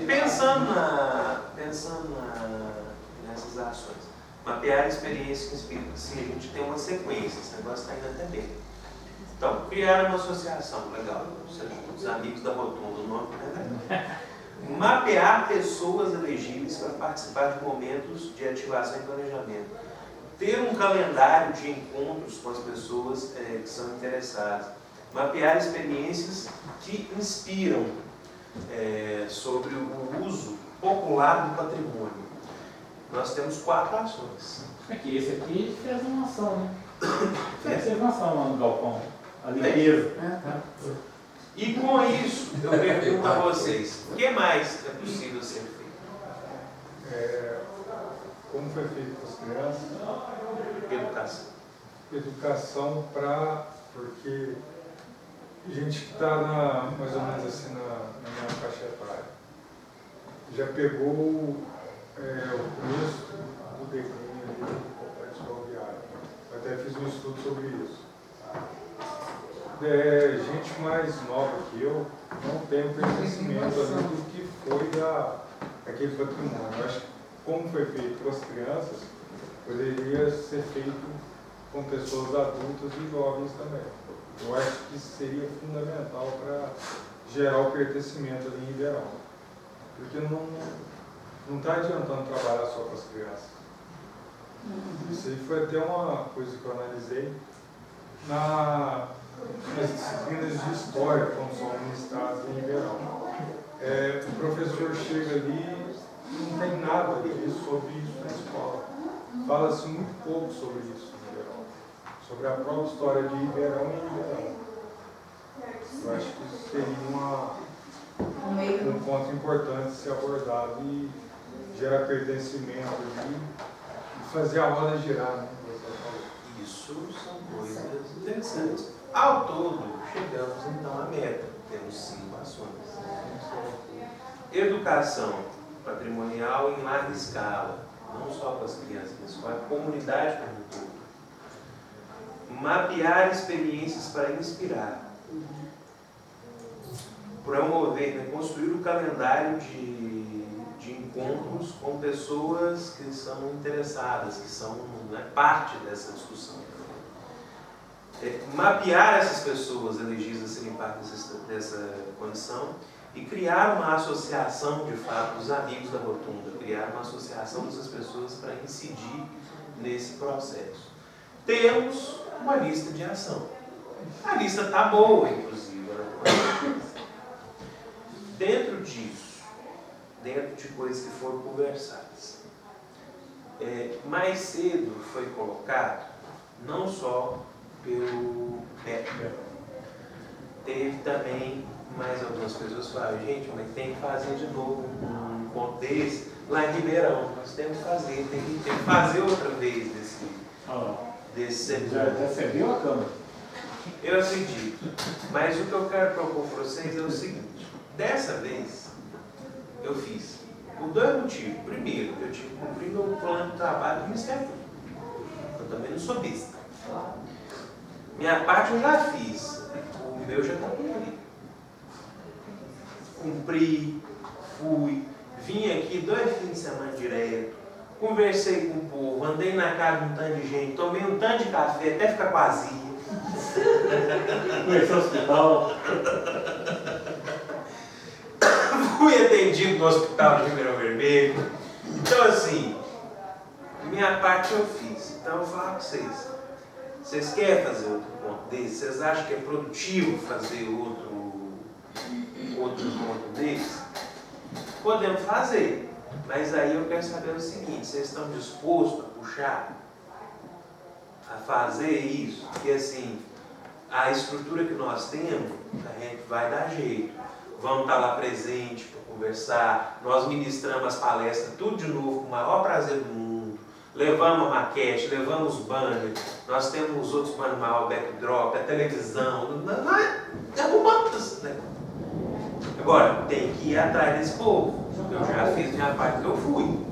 pensando nessas ações, mapear a experiência que inspira, assim, a gente tem uma sequência, esse negócio está indo até bem. Então, criar uma associação, legal, os amigos da Rotunda, o nome é legal. Mapear pessoas elegíveis para participar de momentos de ativação e planejamento. Ter um calendário de encontros com as pessoas que são interessadas. Mapear experiências que inspiram sobre o uso popular do patrimônio. Nós temos 4 ações. Aqui, esse aqui fez uma ação, né? Fez uma ação lá no galpão. A limpeza. E com isso, eu pergunto a vocês, o que mais é possível ser feito? Como foi feito com as crianças? Educação. Educação porque a gente que está mais ou menos assim na minha faixa etária, já pegou o começo do declínio do complexo ferroviário. Eu até fiz um estudo sobre isso. Gente mais nova que eu não tem o conhecimento ali do que foi daquele patrimônio. Eu acho que como foi feito com as crianças, poderia ser feito com pessoas adultas e jovens também. Eu acho que isso seria fundamental para gerar o pertencimento ali em Ribeirão. Porque não está adiantando trabalhar só com as crianças. Isso aí foi até uma coisa que eu analisei nas disciplinas de história, como são ministradas em Ribeirão. O professor chega ali e não tem nada sobre isso na escola. Fala-se muito pouco sobre isso em Ribeirão. Sobre a própria história de Ribeirão e Ribeirão. Eu acho que isso seria um ponto importante de ser abordado e gerar pertencimento ali e fazer a roda girar, né? Isso são coisas interessantes. Ao todo, chegamos então à meta. Temos 5 ações. Educação patrimonial em larga escala, não só com as crianças, mas com a comunidade como um todo. Mapear experiências para inspirar. Promover, construir um calendário de encontros com pessoas que são interessadas, que são parte dessa discussão. Mapear essas pessoas elegidas a serem parte dessa condição e criar uma associação, de fato, dos amigos da Rotunda, criar uma associação dessas pessoas para incidir nesse processo. Temos uma lista de ação. A lista está boa, inclusive. Dentro disso, dentro de coisas que foram conversadas, mais cedo foi colocado, não só pelo Beto, teve também mais algumas pessoas que falaram, gente, mas tem que fazer de novo um encontro desse lá em Ribeirão. Nós temos que fazer, tem que fazer outra vez desse seminário. Já recebeu a câmera? Eu acredito. Mas o que eu quero propor para vocês é o seguinte, dessa vez eu fiz por 2 motivos. Primeiro, eu tive que cumprir meu plano de trabalho do Ministério Público. Eu também não sou besta. Minha parte eu já fiz, o meu já está cumprido. Cumpri, fui, vim aqui 2 fins de semana direto, conversei com o povo, andei na casa de um tanto de gente, tomei um tanto de café até ficar vazia. Conheci o hospital. Fui atendido no hospital de Ribeirão Vermelho. Então, assim, minha parte eu fiz. Então, eu vou falar para vocês. Vocês querem fazer outro ponto desse? Vocês acham que é produtivo fazer outro ponto desse? Podemos fazer. Mas aí eu quero saber o seguinte, vocês estão dispostos a puxar? A fazer isso? Porque assim, a estrutura que nós temos, a gente vai dar jeito. Vamos estar lá presente para conversar. Nós ministramos as palestras, tudo de novo, com o maior prazer do mundo. Levamos a maquete, levamos os banners. Nós temos os outros banners maior, backdrop, a televisão. Arrumamos isso, né? Agora, tem que ir atrás desse povo. Eu já fiz minha parte que eu fui.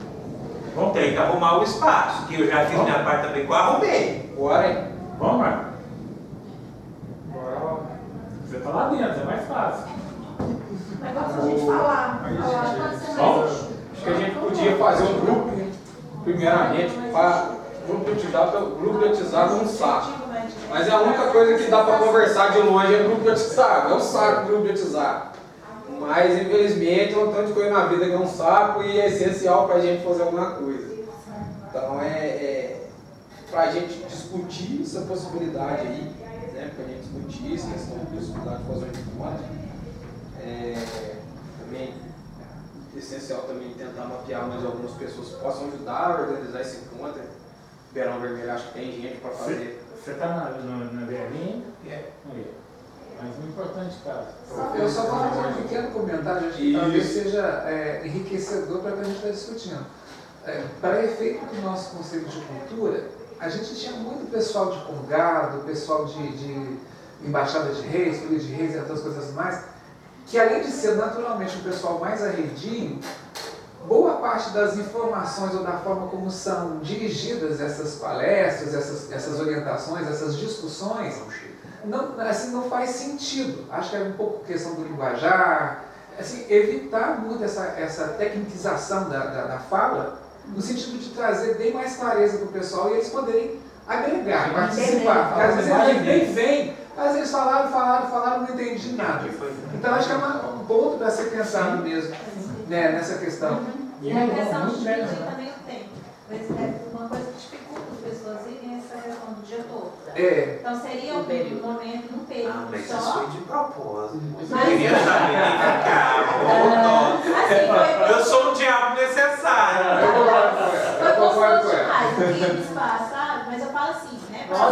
Tem que arrumar o espaço, que eu já fiz minha parte também que eu arrumei. Bora, hein? Vamos, Marcos. Você está lá dentro, é mais fácil. Negócio a gente falar. Bom, acho que a gente podia fazer um grupo, primeiramente, para grupo de WhatsApp é um saco. Mas é a única coisa que dá para conversar de longe é grupo de WhatsApp. É um saco o grupo de WhatsApp. Mas, infelizmente, é um tanto de coisa na vida que é um saco e é essencial para a gente fazer alguma coisa. Então, para a gente discutir essa possibilidade aí, né, para a gente discutir essa questão de possibilidade de fazer um encontro, também é essencial também tentar mapear mais algumas pessoas que possam ajudar a organizar esse encontro. Verão Vermelho, acho que tem gente para fazer. Você está na BRN? Mas o importante, cara. Eu só vou fazer um pequeno comentário, acho que talvez seja enriquecedor para o que a gente está discutindo. Para efeito do nosso Conselho de Cultura, a gente tinha muito pessoal de Congado, pessoal de Embaixada de Reis, Folha de Reis e outras coisas mais, que além de ser naturalmente um pessoal mais arredio, boa parte das informações ou da forma como são dirigidas essas palestras, essas orientações, essas discussões, não faz sentido. Acho que é um pouco questão do linguajar, assim, evitar muito essa tecniquização da fala, no sentido de trazer bem mais clareza para o pessoal e eles poderem agregar, participar. Porque às vezes eles vêm, às vezes falaram, não entendi nada. Então acho que é um ponto para ser pensado mesmo, né, nessa questão. E a questão de dividir também o tempo. Uma coisa que dificulta as pessoas irem essa questão do dia todo. Então seria um momento, um período mas só. isso foi de propósito. Mas- Eu queria saber, eu sou um diabo necessário. Foi gostoso demais, o espaço, sabe? Mas eu falo assim, né? Para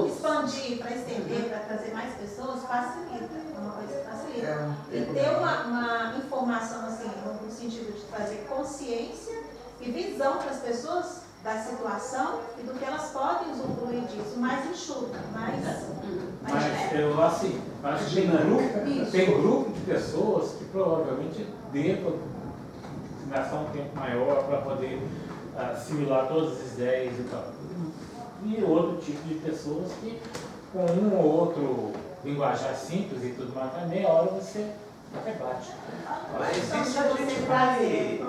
expandir, para estender, para trazer mais pessoas, facilita. É uma coisa que facilita. E ter uma informação assim, no sentido de trazer consciência e visão para as pessoas da situação e do que elas podem usufruir disso, mais enxuto, mais eu acho que tem grupo de pessoas que provavelmente devam gastar um tempo maior para poder assimilar todas as ideias e tal. E outro tipo de pessoas que com um ou outro linguajar simples e tudo mais, a meia hora você rebate. Mas isso a gente vai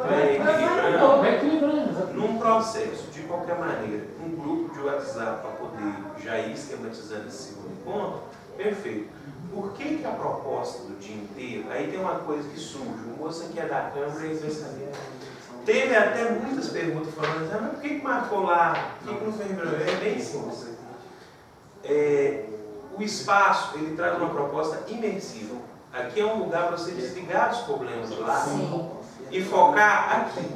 equilibrando num processo, de qualquer maneira, um grupo de WhatsApp para poder já ir esquematizando esse segundo encontro, perfeito. Por que a proposta do dia inteiro, aí tem uma coisa que surge, o moço aqui é da Câmara e vai saber. Teve até muitas perguntas falando, mas por que marcou lá? Por que não fez? É bem simples. O espaço, ele traz uma proposta imersiva. Aqui é um lugar para você desligar dos problemas lá e focar aqui.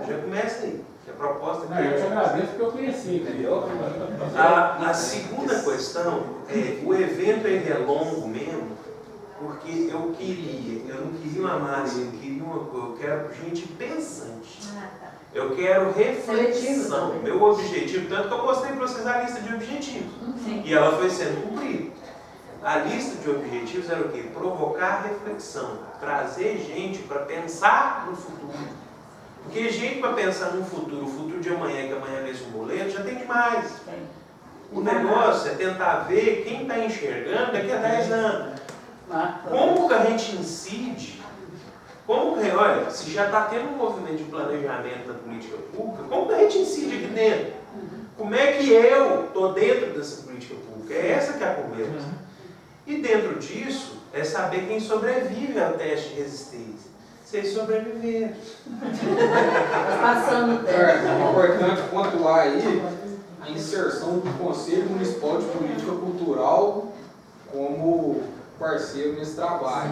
Já começa aí. Que a proposta aqui eu te agradeço porque eu conheci. Entendeu? A segunda questão o evento ele é longo mesmo, porque eu não queria uma massa, eu quero gente pensante. Eu quero reflexão. Meu objetivo, tanto que eu mostrei para vocês a lista de objetivos. E ela foi sendo cumprida. A lista de objetivos era o quê? Provocar reflexão, trazer gente para pensar no futuro. Porque gente para pensar no futuro, o futuro de amanhã, que amanhã é esse boleto, já tem demais. O negócio é tentar ver quem está enxergando daqui a 10 anos. Como que a gente incide? Olha, se já está tendo um movimento de planejamento da política pública, como que a gente incide aqui dentro? Como é que eu estou dentro dessa política pública? É essa que é a conversa. E dentro disso, é saber quem sobrevive ao teste de resistência. Vocês sobreviveram. Passando É importante pontuar aí a inserção do Conselho Municipal de Política Cultural como parceiro nesse trabalho.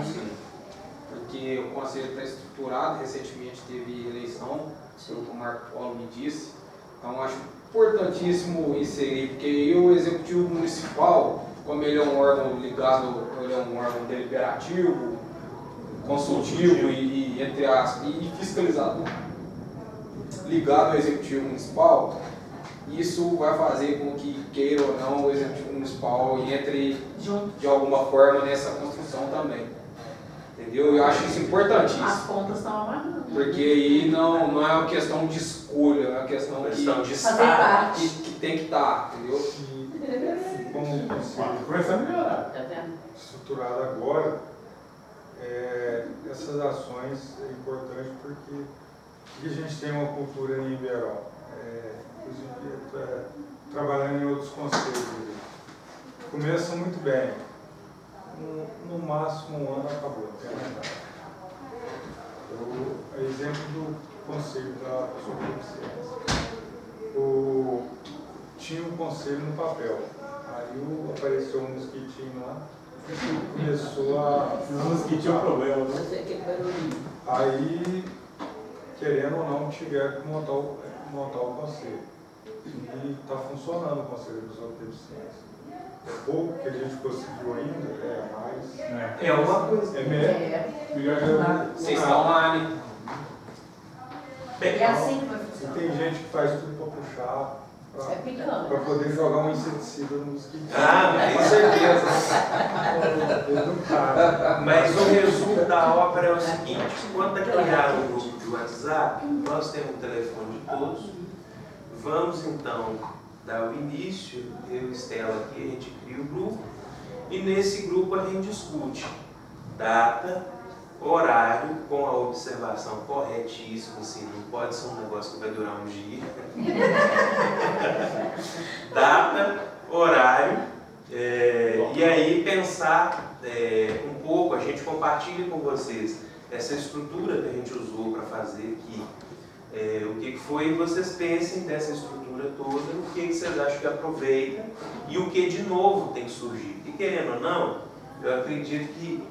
Porque o Conselho está estruturado, recentemente teve eleição, o Marco Polo me disse. Então acho importantíssimo inserir, porque aí o Executivo Municipal, como ele é um órgão ligado, ele é um órgão deliberativo, consultivo e entre aspas, e fiscalizador, ligado ao Executivo Municipal, isso vai fazer com que, queira ou não, o Executivo Municipal entre de alguma forma nessa construção também. Entendeu? Eu acho isso importantíssimo. As pontas estão amarrando. Porque aí não é uma questão de escolha, é uma questão de estar, que tem que estar, entendeu? Como estruturado agora, essas ações é importante porque a gente tem uma cultura em Ribeirão, inclusive trabalhando em outros conselhos. Começa muito bem. no máximo um ano acabou. Exemplo do conselho da pessoa com deficiência. Tinha um conselho no papel. Aí apareceu um mosquitinho lá e começou a... O mosquitinho é um problema, né? Aí, querendo ou não, tiveram que montar o conselho. E está funcionando o conselho da pessoa com deficiência. É pouco que a gente conseguiu ainda, mais. É uma coisa. É melhor que nada. Vocês estão lá, né? É assim que vai funcionar. E tem gente que faz tudo para puxar, É picando. para poder jogar um inseticida no mosquito. Com certeza. Mas o resumo da ópera é o seguinte: quando criar um grupo de WhatsApp, nós temos o telefone de todos. Vamos então dar o início, eu e Estela aqui, a gente cria o grupo, e nesse grupo a gente discute data, horário, com a observação corretíssima, assim, não pode ser um negócio que vai durar um dia. Data, horário, e aí pensar um pouco, a gente compartilha com vocês essa estrutura que a gente usou para fazer aqui. O que foi, vocês pensem dessa estrutura toda, o que vocês acham que aproveita e o que de novo tem que surgir. E querendo ou não, eu acredito que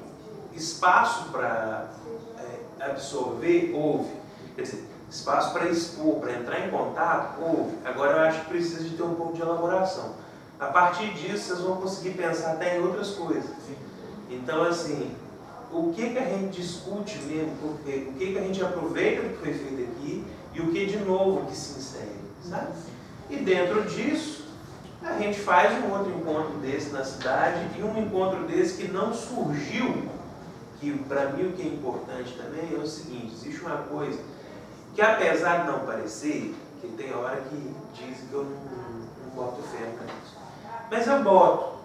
espaço para absorver, houve. Quer dizer, espaço para expor, para entrar em contato, houve. Agora eu acho que precisa de ter um pouco de elaboração. A partir disso, vocês vão conseguir pensar até em outras coisas. Então, assim, o que a gente discute mesmo, o que a gente aproveita do que foi feito aqui e o que de novo que se insere, sabe? E dentro disso, a gente faz um outro encontro desse na cidade e um encontro desse que não surgiu, que para mim o que é importante também é o seguinte: existe uma coisa que, apesar de não parecer, que tem hora que dizem que eu não boto fé nisso, mas eu boto.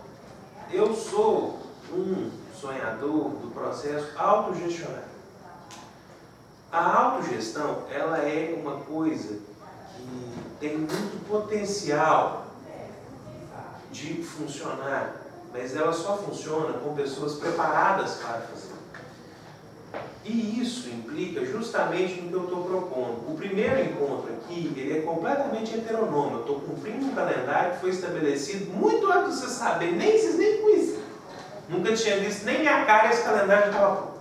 Eu sou um sonhador do processo autogestionário. A autogestão, ela é uma coisa que tem muito potencial de funcionar, mas ela só funciona com pessoas preparadas para fazer. E isso implica justamente no que eu estou propondo. O primeiro encontro aqui, ele é completamente heteronômico. Eu estou cumprindo um calendário que foi estabelecido muito antes de vocês saberem, vocês nem conheciam. Nunca tinha visto nem minha cara e esse calendário já estava pronto.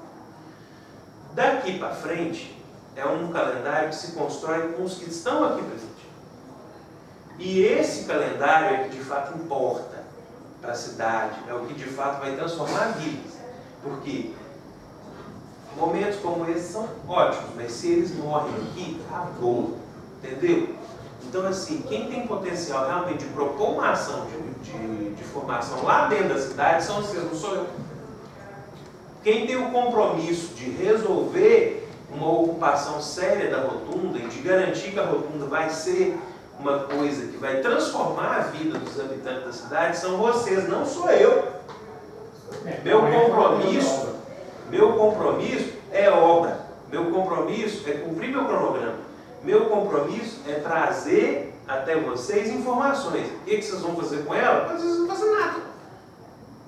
Daqui para frente, é um calendário que se constrói com os que estão aqui presentes. E esse calendário é que de fato importa para a cidade, é o que de fato vai transformar vidas. Porque momentos como esse são ótimos, mas se eles morrem aqui, acabou. Entendeu? Então, assim, quem tem potencial realmente de propor uma ação de formação lá dentro da cidade são vocês, não sou eu. Quem tem o compromisso de resolver uma ocupação séria da rotunda e de garantir que a rotunda vai ser uma coisa que vai transformar a vida dos habitantes da cidade são vocês, não sou eu. Meu compromisso é obra. Meu compromisso é cumprir meu cronograma. Meu compromisso é trazer até vocês informações. O que vocês vão fazer com ela? Vocês não vão fazer nada.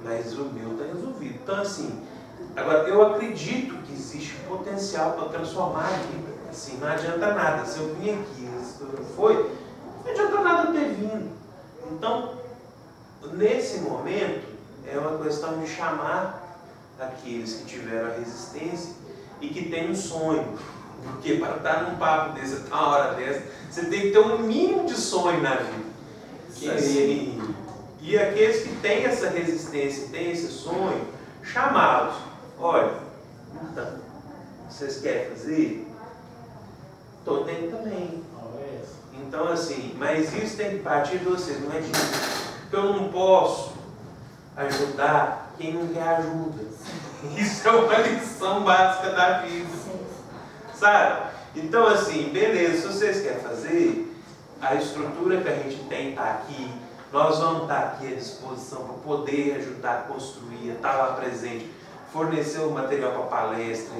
Mas o meu está resolvido. Então, assim, agora eu acredito que existe potencial para transformar a vida. Assim, não adianta nada. Se eu vim aqui, não adianta nada ter vindo. Então, nesse momento, é uma questão de chamar aqueles que tiveram a resistência e que têm um sonho. Porque para estar num papo desse, até uma hora dessa, você tem que ter um mínimo de sonho na vida. E aqueles que têm essa resistência, têm esse sonho, chamá-los. Olha, então, vocês querem fazer? Estou tendo também. Então, assim, mas isso tem que partir de vocês, não é de mim. Porque eu não posso ajudar quem não quer ajuda. Isso é uma lição básica da vida. Sabe? Então, assim, beleza, se vocês querem fazer, a estrutura que a gente tem está aqui, nós vamos estar aqui à disposição para poder ajudar a construir, estar lá presente, fornecer o material para palestra,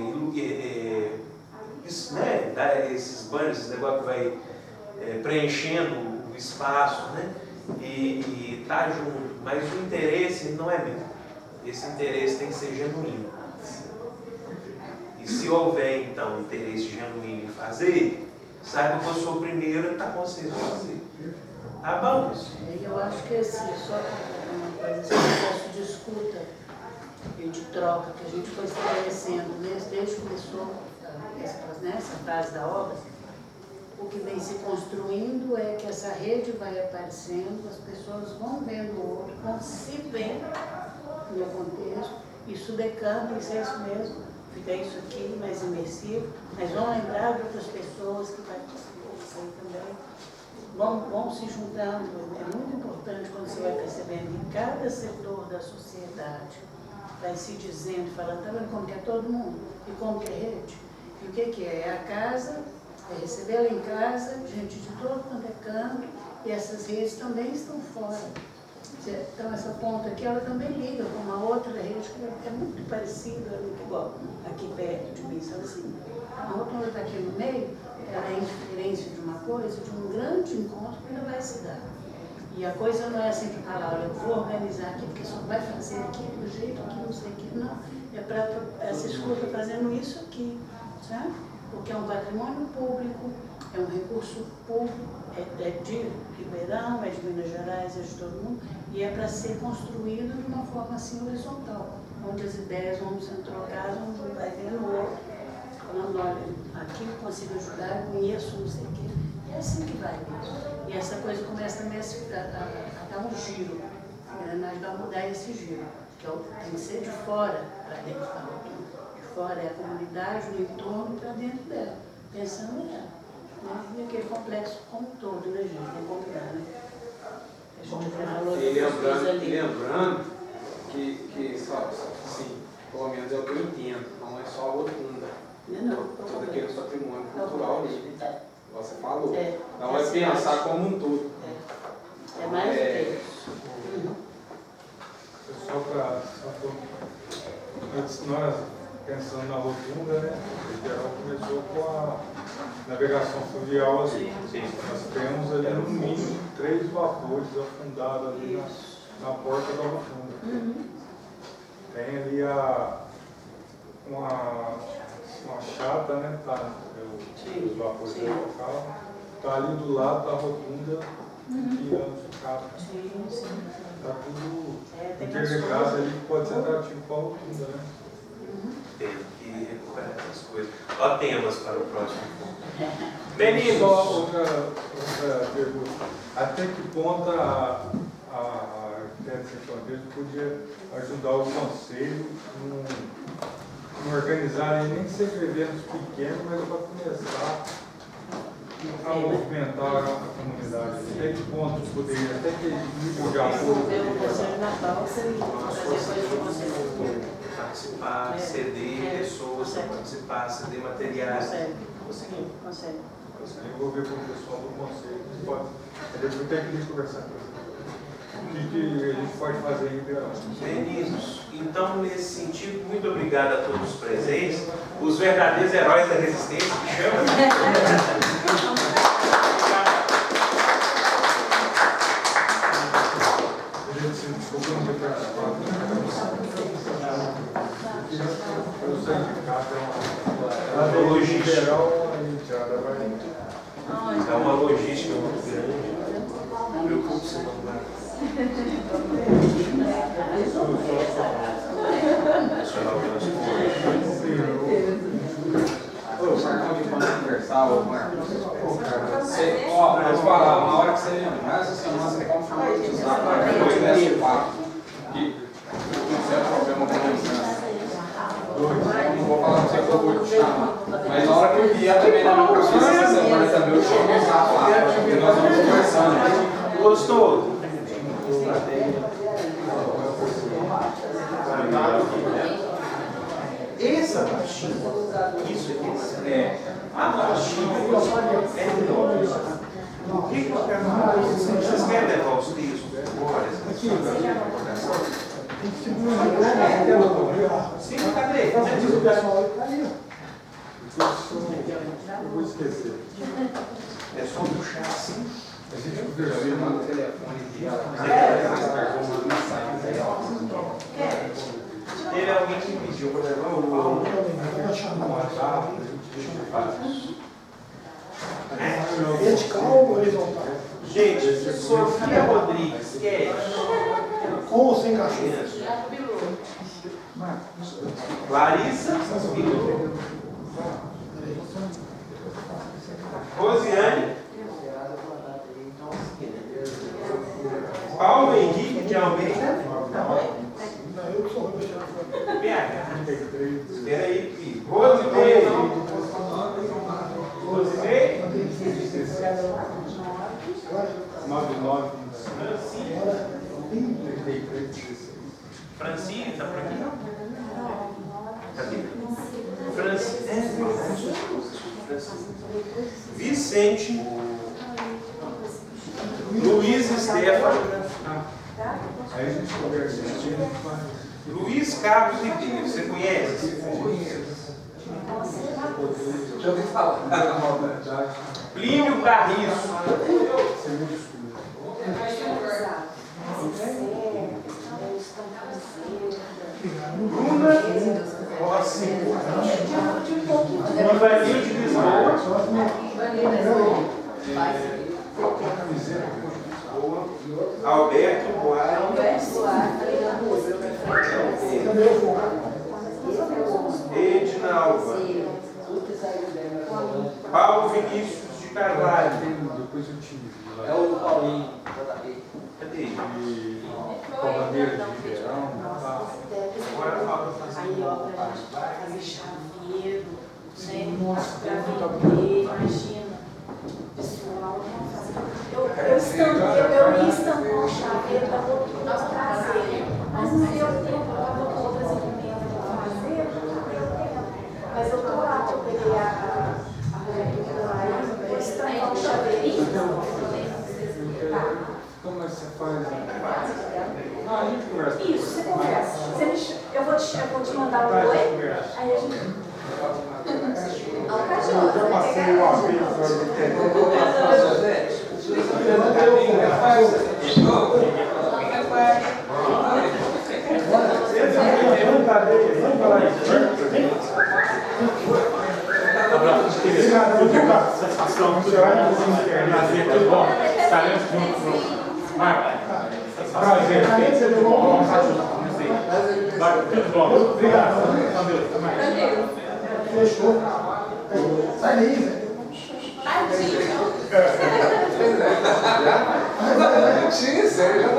isso, né? Dar esses banhos, esse negócio que vai preenchendo o espaço, né? E estar junto, mas o interesse não é meu. esse interesse tem que ser genuíno. E se houver, então, interesse genuíno em fazer, saiba que eu sou o primeiro a estar com vocês a fazer. Tá bom? Eu acho que assim, só uma coisa, esse processo de escuta e de troca que a gente foi estabelecendo desde que começou essa fase da obra, o que vem se construindo é que essa rede vai aparecendo, as pessoas vão vendo o outro, vão se ver no contexto, isso decanta, isso é isso mesmo, fica isso aqui mais imersivo, mas vão lembrar de outras pessoas que participam também, vão se juntando. É muito importante quando você vai percebendo em cada setor da sociedade, vai se dizendo, falando, tá vendo como que é todo mundo? E como que é rede? E o que é? É a casa, é receber ela em casa, gente de todo quanto é canto, e essas redes também estão fora. Então essa ponta aqui, ela também liga com uma outra rede que é muito parecida, igual aqui perto de mim, sabe assim? A outra está aqui no meio, ela é inferência de uma coisa, de um grande encontro que ainda vai se dar. E a coisa não é assim que está lá, olha, eu vou organizar aqui, porque só vai fazer aqui do jeito que não sei o que, não. É para essa escuta fazendo isso aqui, sabe? Porque é um patrimônio público, é um recurso público, é de Ribeirão, é de Minas Gerais, é de todo mundo, e é para ser construído de uma forma assim horizontal, onde as ideias vão sendo trocadas, um vai vendo o outro, falando, olha, aqui eu consigo ajudar, eu conheço, não sei o quê. É assim que vai mesmo. E essa coisa começa também a dar um giro, a engrenagem vai mudar esse giro, que tem que ser de fora para dentro da rotina. De fora é a comunidade, o entorno para dentro dela, pensando nela. Né? E aquele complexo como um todo, né, gente? Tem como dar, né? A gente já falou E lembrando que só, assim, pelo menos é o que eu entendo, não é só a rotunda. Todo aquele patrimônio cultural ali. Você falou. Então é pensar como um todo. É mais do que isso. Só para nós pensando na rotunda, né? O geral começou com a navegação fluvial ali. Nós temos ali no mínimo 3 vapores afundados ali na porta da rotunda. Tem ali uma chata, né? Tá, os vapores do local. Está ali do lado da rotunda que ficava. Está tudo interligado ali, que pode ser atrativo para a rotunda, né? Tem que recuperar essas coisas. Ó, temas para o próximo ponto. Meninos! Só outra pergunta. Até que ponto a arquiteta sertaneja podia ajudar o conselho em organizar, nem que seja eventos pequenos, mas para começar a movimentar a comunidade? Até que ponto poderia, até que nível de apoio? O Conselho Natal seria fazer coisa do Conselho. Participar, ceder pessoas para participar, ceder materiais. Consegue. Eu vou ver com o pessoal do conselho, depois tem que conversar com eles. O que a gente pode fazer em Ribeirão? Meninos, então nesse sentido, muito obrigado a todos os presentes, os verdadeiros heróis da resistência, que chamam. Eu sei que cada logística geral, a gente vai. É uma logística muito grande. Não preocupe-se, não vai. Ô, Marcão, de quando conversar, ô Marcos. Ó, vou te falar, uma hora que você lembrar, essa semana você pode chamar de usar para depois desse papo. E isso é problema com a instância. Não vou falar pra você que eu vou te chamar. Mas na hora que eu vier também na minha profissão essa semana também, eu chamo o Zap lá. Porque nós vamos conversando. Gostou? Essa baixinha, isso é a baixinha é enorme. O que eu quero falar? Vocês querem levar os textos agora? Sim, cadê? Eu vou esquecer. É só puxar assim. A gente conversou no telefone dela. teve alguém que pediu para levar o WhatsApp. Vertical ou horizontal? Gente, Sofia Rodrigues, que é? Com ou sem cachorro? Larissa Rosiane Paulo Henrique de Almeida. Não, eu que sou ruim para tirar foto. Espera aí, filho. Rosinei. Rosinei. 99. Francine, tá por aqui? Cadê? Francine. Vicente. Luiz Stefano. Aí a gente conversa. Luiz Carlos Ribeiro. Você conhece? Já ouvi falar. Plínio Carriço. Bruna Rossi. Ivanil de Lisboa. Alberto Buarque. Edna Alva. Paulo Vinícius de Carvalho. Depois eu tive. É o Paulinho. Cadê ele? Corradeiro de Ribeirão. Agora falta fazer aí, ó, pra gente fazer chaveiro, né? Pra vender, imagina. Pessoal, eu ia estampar um chaveiro para outros trazer, mas não deu tempo, eu estava com outras encomendas para fazer, não deu tempo. Mas eu estou lá, eu peguei a regra lá e vou estampar um chaveirinho. Como é que você faz? Não, a gente conversa. Isso, você conversa. Eu vou te mandar um oi, aí a gente... Eu já passei uma vez Satisfação, tudo bom? Estaremos juntos. Prazer. Tudo bom. Obrigado. Fechou. Sai daí, velho. Tinha, sério, já tá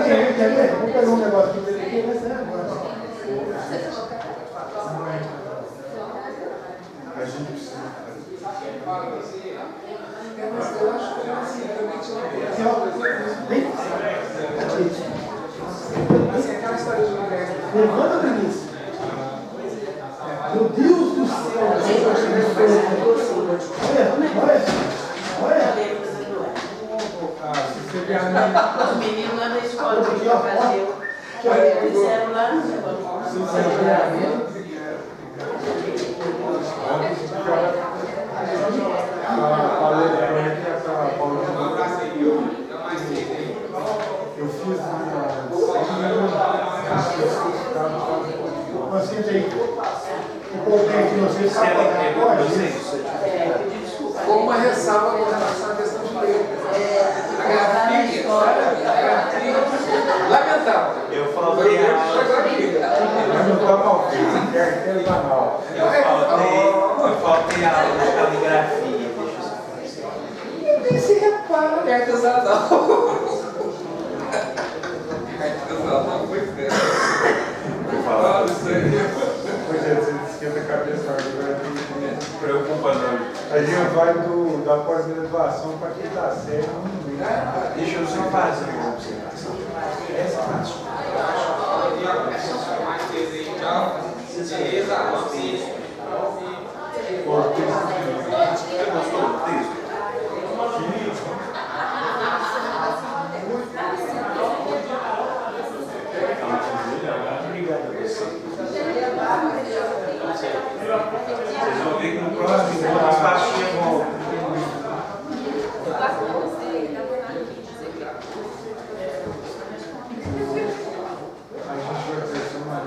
bem. Quer ver? Vou pegar um negócio dele aqui, vai ser agora. A gente precisa. Eu acho que assim, realmente assim, aquela história de universo. Levanta, Vinícius. Meu Deus do céu. Olha. Os meninos lá da escola que eu fazer o que fizeram lá no negócio. Eu fiz Você tem o contente de vocês, sabe? Como uma ressalva com relação à questão de letra. A grafia, lamentável. Eu faltei a aula. Eu faltei a aula de caligrafia. Nem se repara, né? Artesanal. Artesanal foi feio. Eu falo isso aí. Pois é, você esquenta a cabeça agora. Preocupa não. A gente vai da pós-graduação para quem está sério. Deixa eu só fazer uma observação. Essa parte. Você gostou do texto? Obrigado a você. Vocês vão ver que no próximo encontro as pastinhas voltam.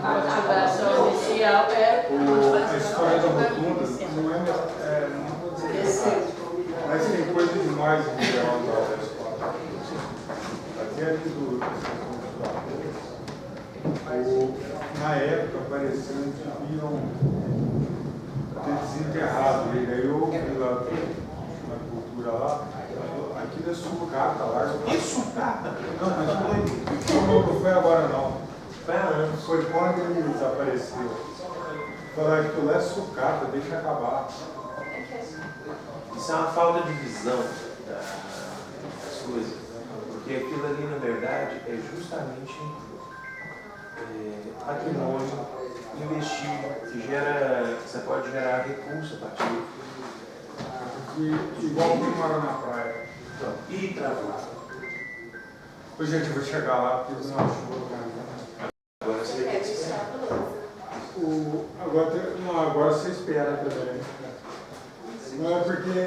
A na época parecendo que iam ter desenterrado ele. Aí eu fui lá na cultura lá, aquilo é sucata lá. Que sucata? Não, mas não foi agora não. Foi quando ele desapareceu. Falaram que aquilo é sucata, deixa acabar. Isso é uma falta de visão das coisas, porque aquilo ali, na verdade, é justamente patrimônio investido, que você pode gerar recurso a partir igual quem mora na praia. E travou. Ô, gente, eu vou chegar lá porque não achou. Agora você tem que esperar. Agora você espera também. Não é porque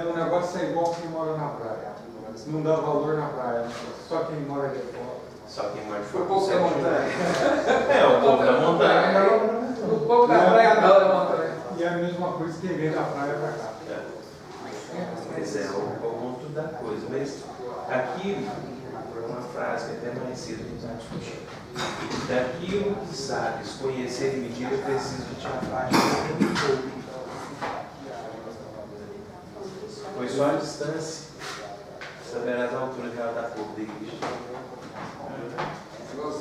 o negócio é igual quem mora na praia. Não dá valor na praia, só quem mora de fora. Só quem mora de fora. O povo da montanha. O povo da montanha. O povo da praia adora a montanha. E é a mesma coisa que vem da praia pra cá. Mas é o ponto da coisa. Mas aqui, uma frase que até mais cedo a gente está discutindo. Daquilo que sabes, conhecer e medir, é preciso que te afaste do pouco. Pois só a distância saberás a altura que ela dá pouco da igreja.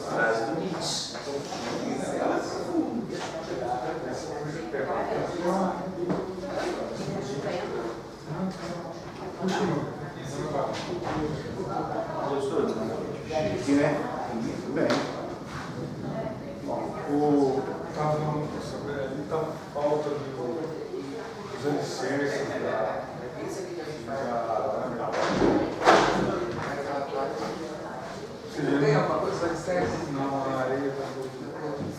Frase do Nietzsche. Gostou? Aqui, né? Muito bem. Bom, estava falando sobre ali, está falta dos alicerces Tem alguma coisa dos alicerces? Não, a areia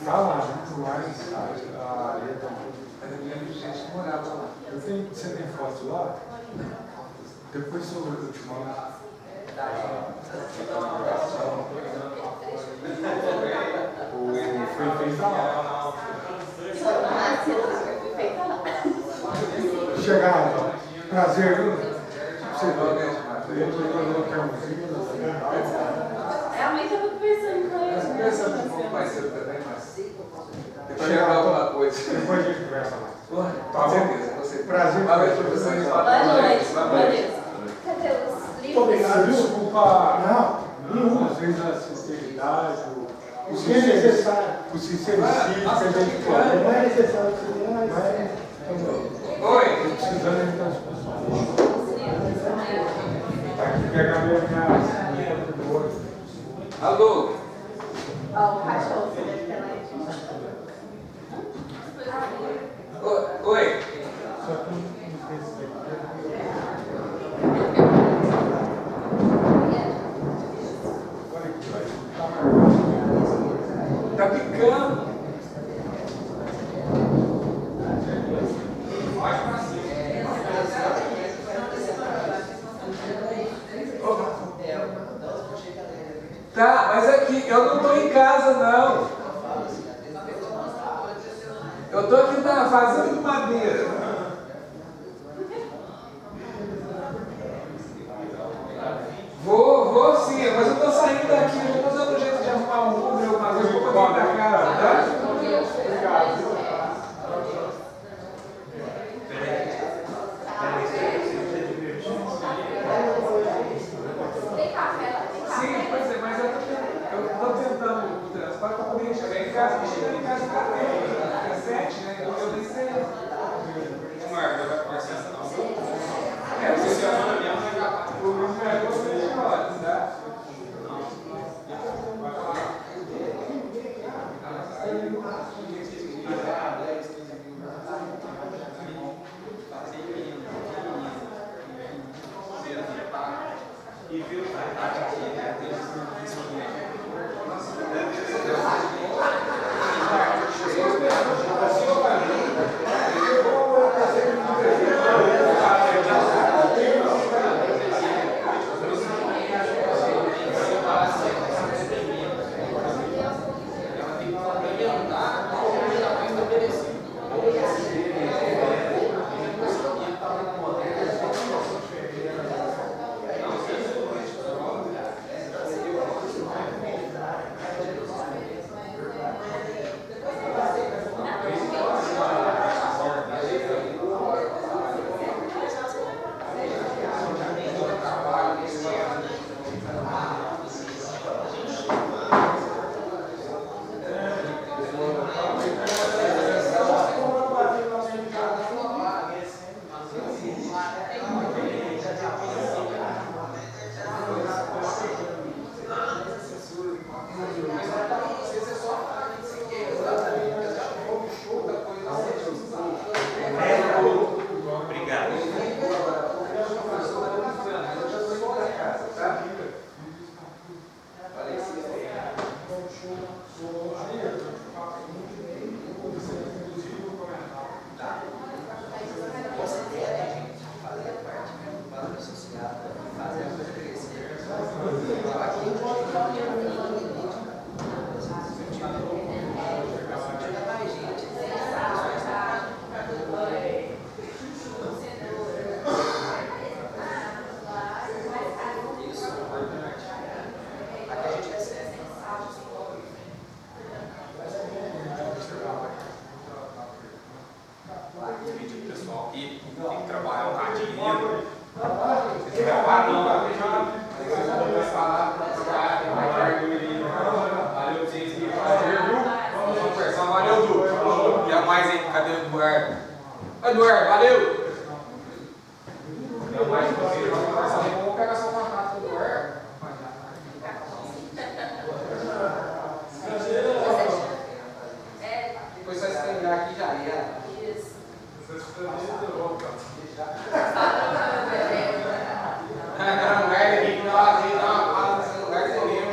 está lá, muito mais a areia está muito. Eu lembro de gente que morava lá. Você tem foto lá? Depois eu te mando. Foi feita lá. Chegar, então. Prazer, viu? Você Realmente eu tô pensando em coisa. Conversando um pouco mais cedo também, mas depois chegar alguma coisa. Depois a gente conversa mais. Com certeza, você. Prazer. Boa noite, professores. Boa noite. Cadê os livros? Obrigado. Desculpa. Não, às vezes a sinceridade, o sincericídio que a gente fala. Não é necessário que você Oi. Precisando entrar as pessoas. Aqui pega a minha Alô? Ó, o cachorro que deve ter lá. Oi. Só que não tem esse Tá picando. Tá, mas aqui, eu não tô em casa, não. Eu tô aqui na fazenda de madeira. Vou sim, mas eu tô saindo daqui, eu tô dando um jeito de arrumar um Uber, alguma coisa, vou poder ir pra casa, tá? Obrigado. Sim, pois é, mas eu tô tentando o transporte para poder chegar em casa, e chegando em casa tá bem, é 7, né? Então eu nem sei. Marco, vai conversar não? É, você ama minha mãe. O meu é 7 horas, tá? E viu? Até mais, hein? Cadê o Eduardo? Eduardo, valeu! Até mais, você. Vamos pegar só uma carta do Eduardo. Depois só estender aqui já era. Isso. Não, guarda aqui que nós aí dá uma fala nesse lugar que você lembra.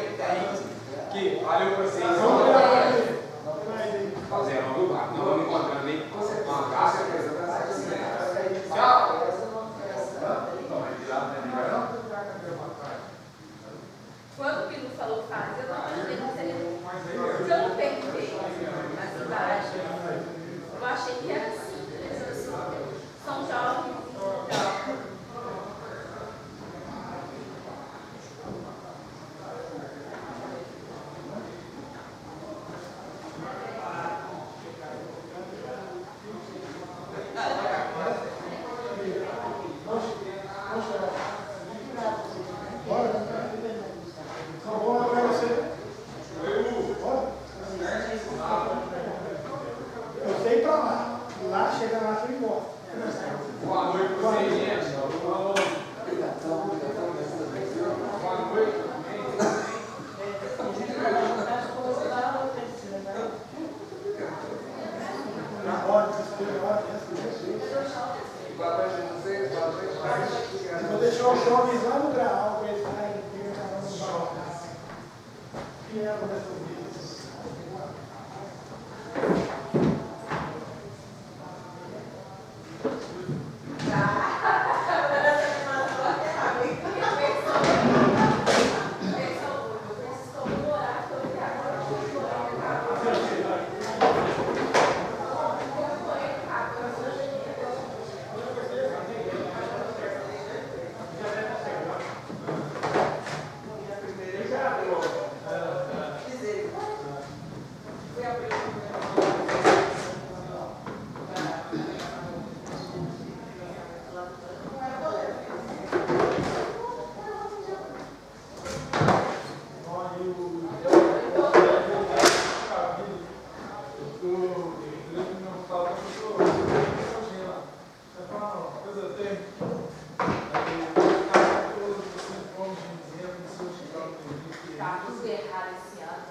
Aqui, valeu pra vocês. Fazendo, viu? Não vamos encontrando, hein? Um abraço, tchau. Quando o Pino falou faz, eu não achei que seria tão perfeito na cidade. Eu achei que era simples. São jovens, jovens. Eu sei pra lá. Lá, chega lá, eu embora. Boa noite pra vocês, gente. Boa noite. Vou deixar os jovens lá no grau, para eles estarem no grau. Que é uma dessas vezes.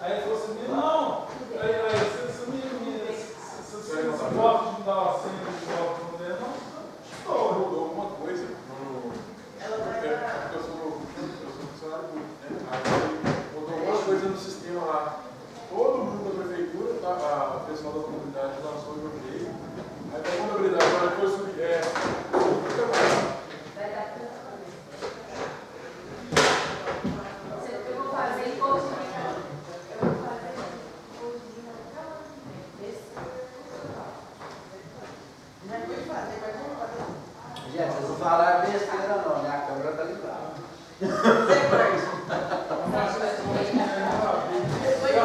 Aí ele falou assim, não, você me pode me dar uma senha de volta no dedo? Não, mudou alguma coisa. Eu sou funcionário público, né? Aí mudou alguma coisa no sistema lá. Todo mundo da prefeitura, o pessoal da comunidade lançou o e-mail. Aí a contabilidade agora foi subir. Eu vou fazer imposto. Gente, vocês não falaram besteira não, né? A câmera tá ligada.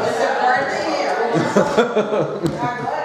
Você corta aí, ó. Agora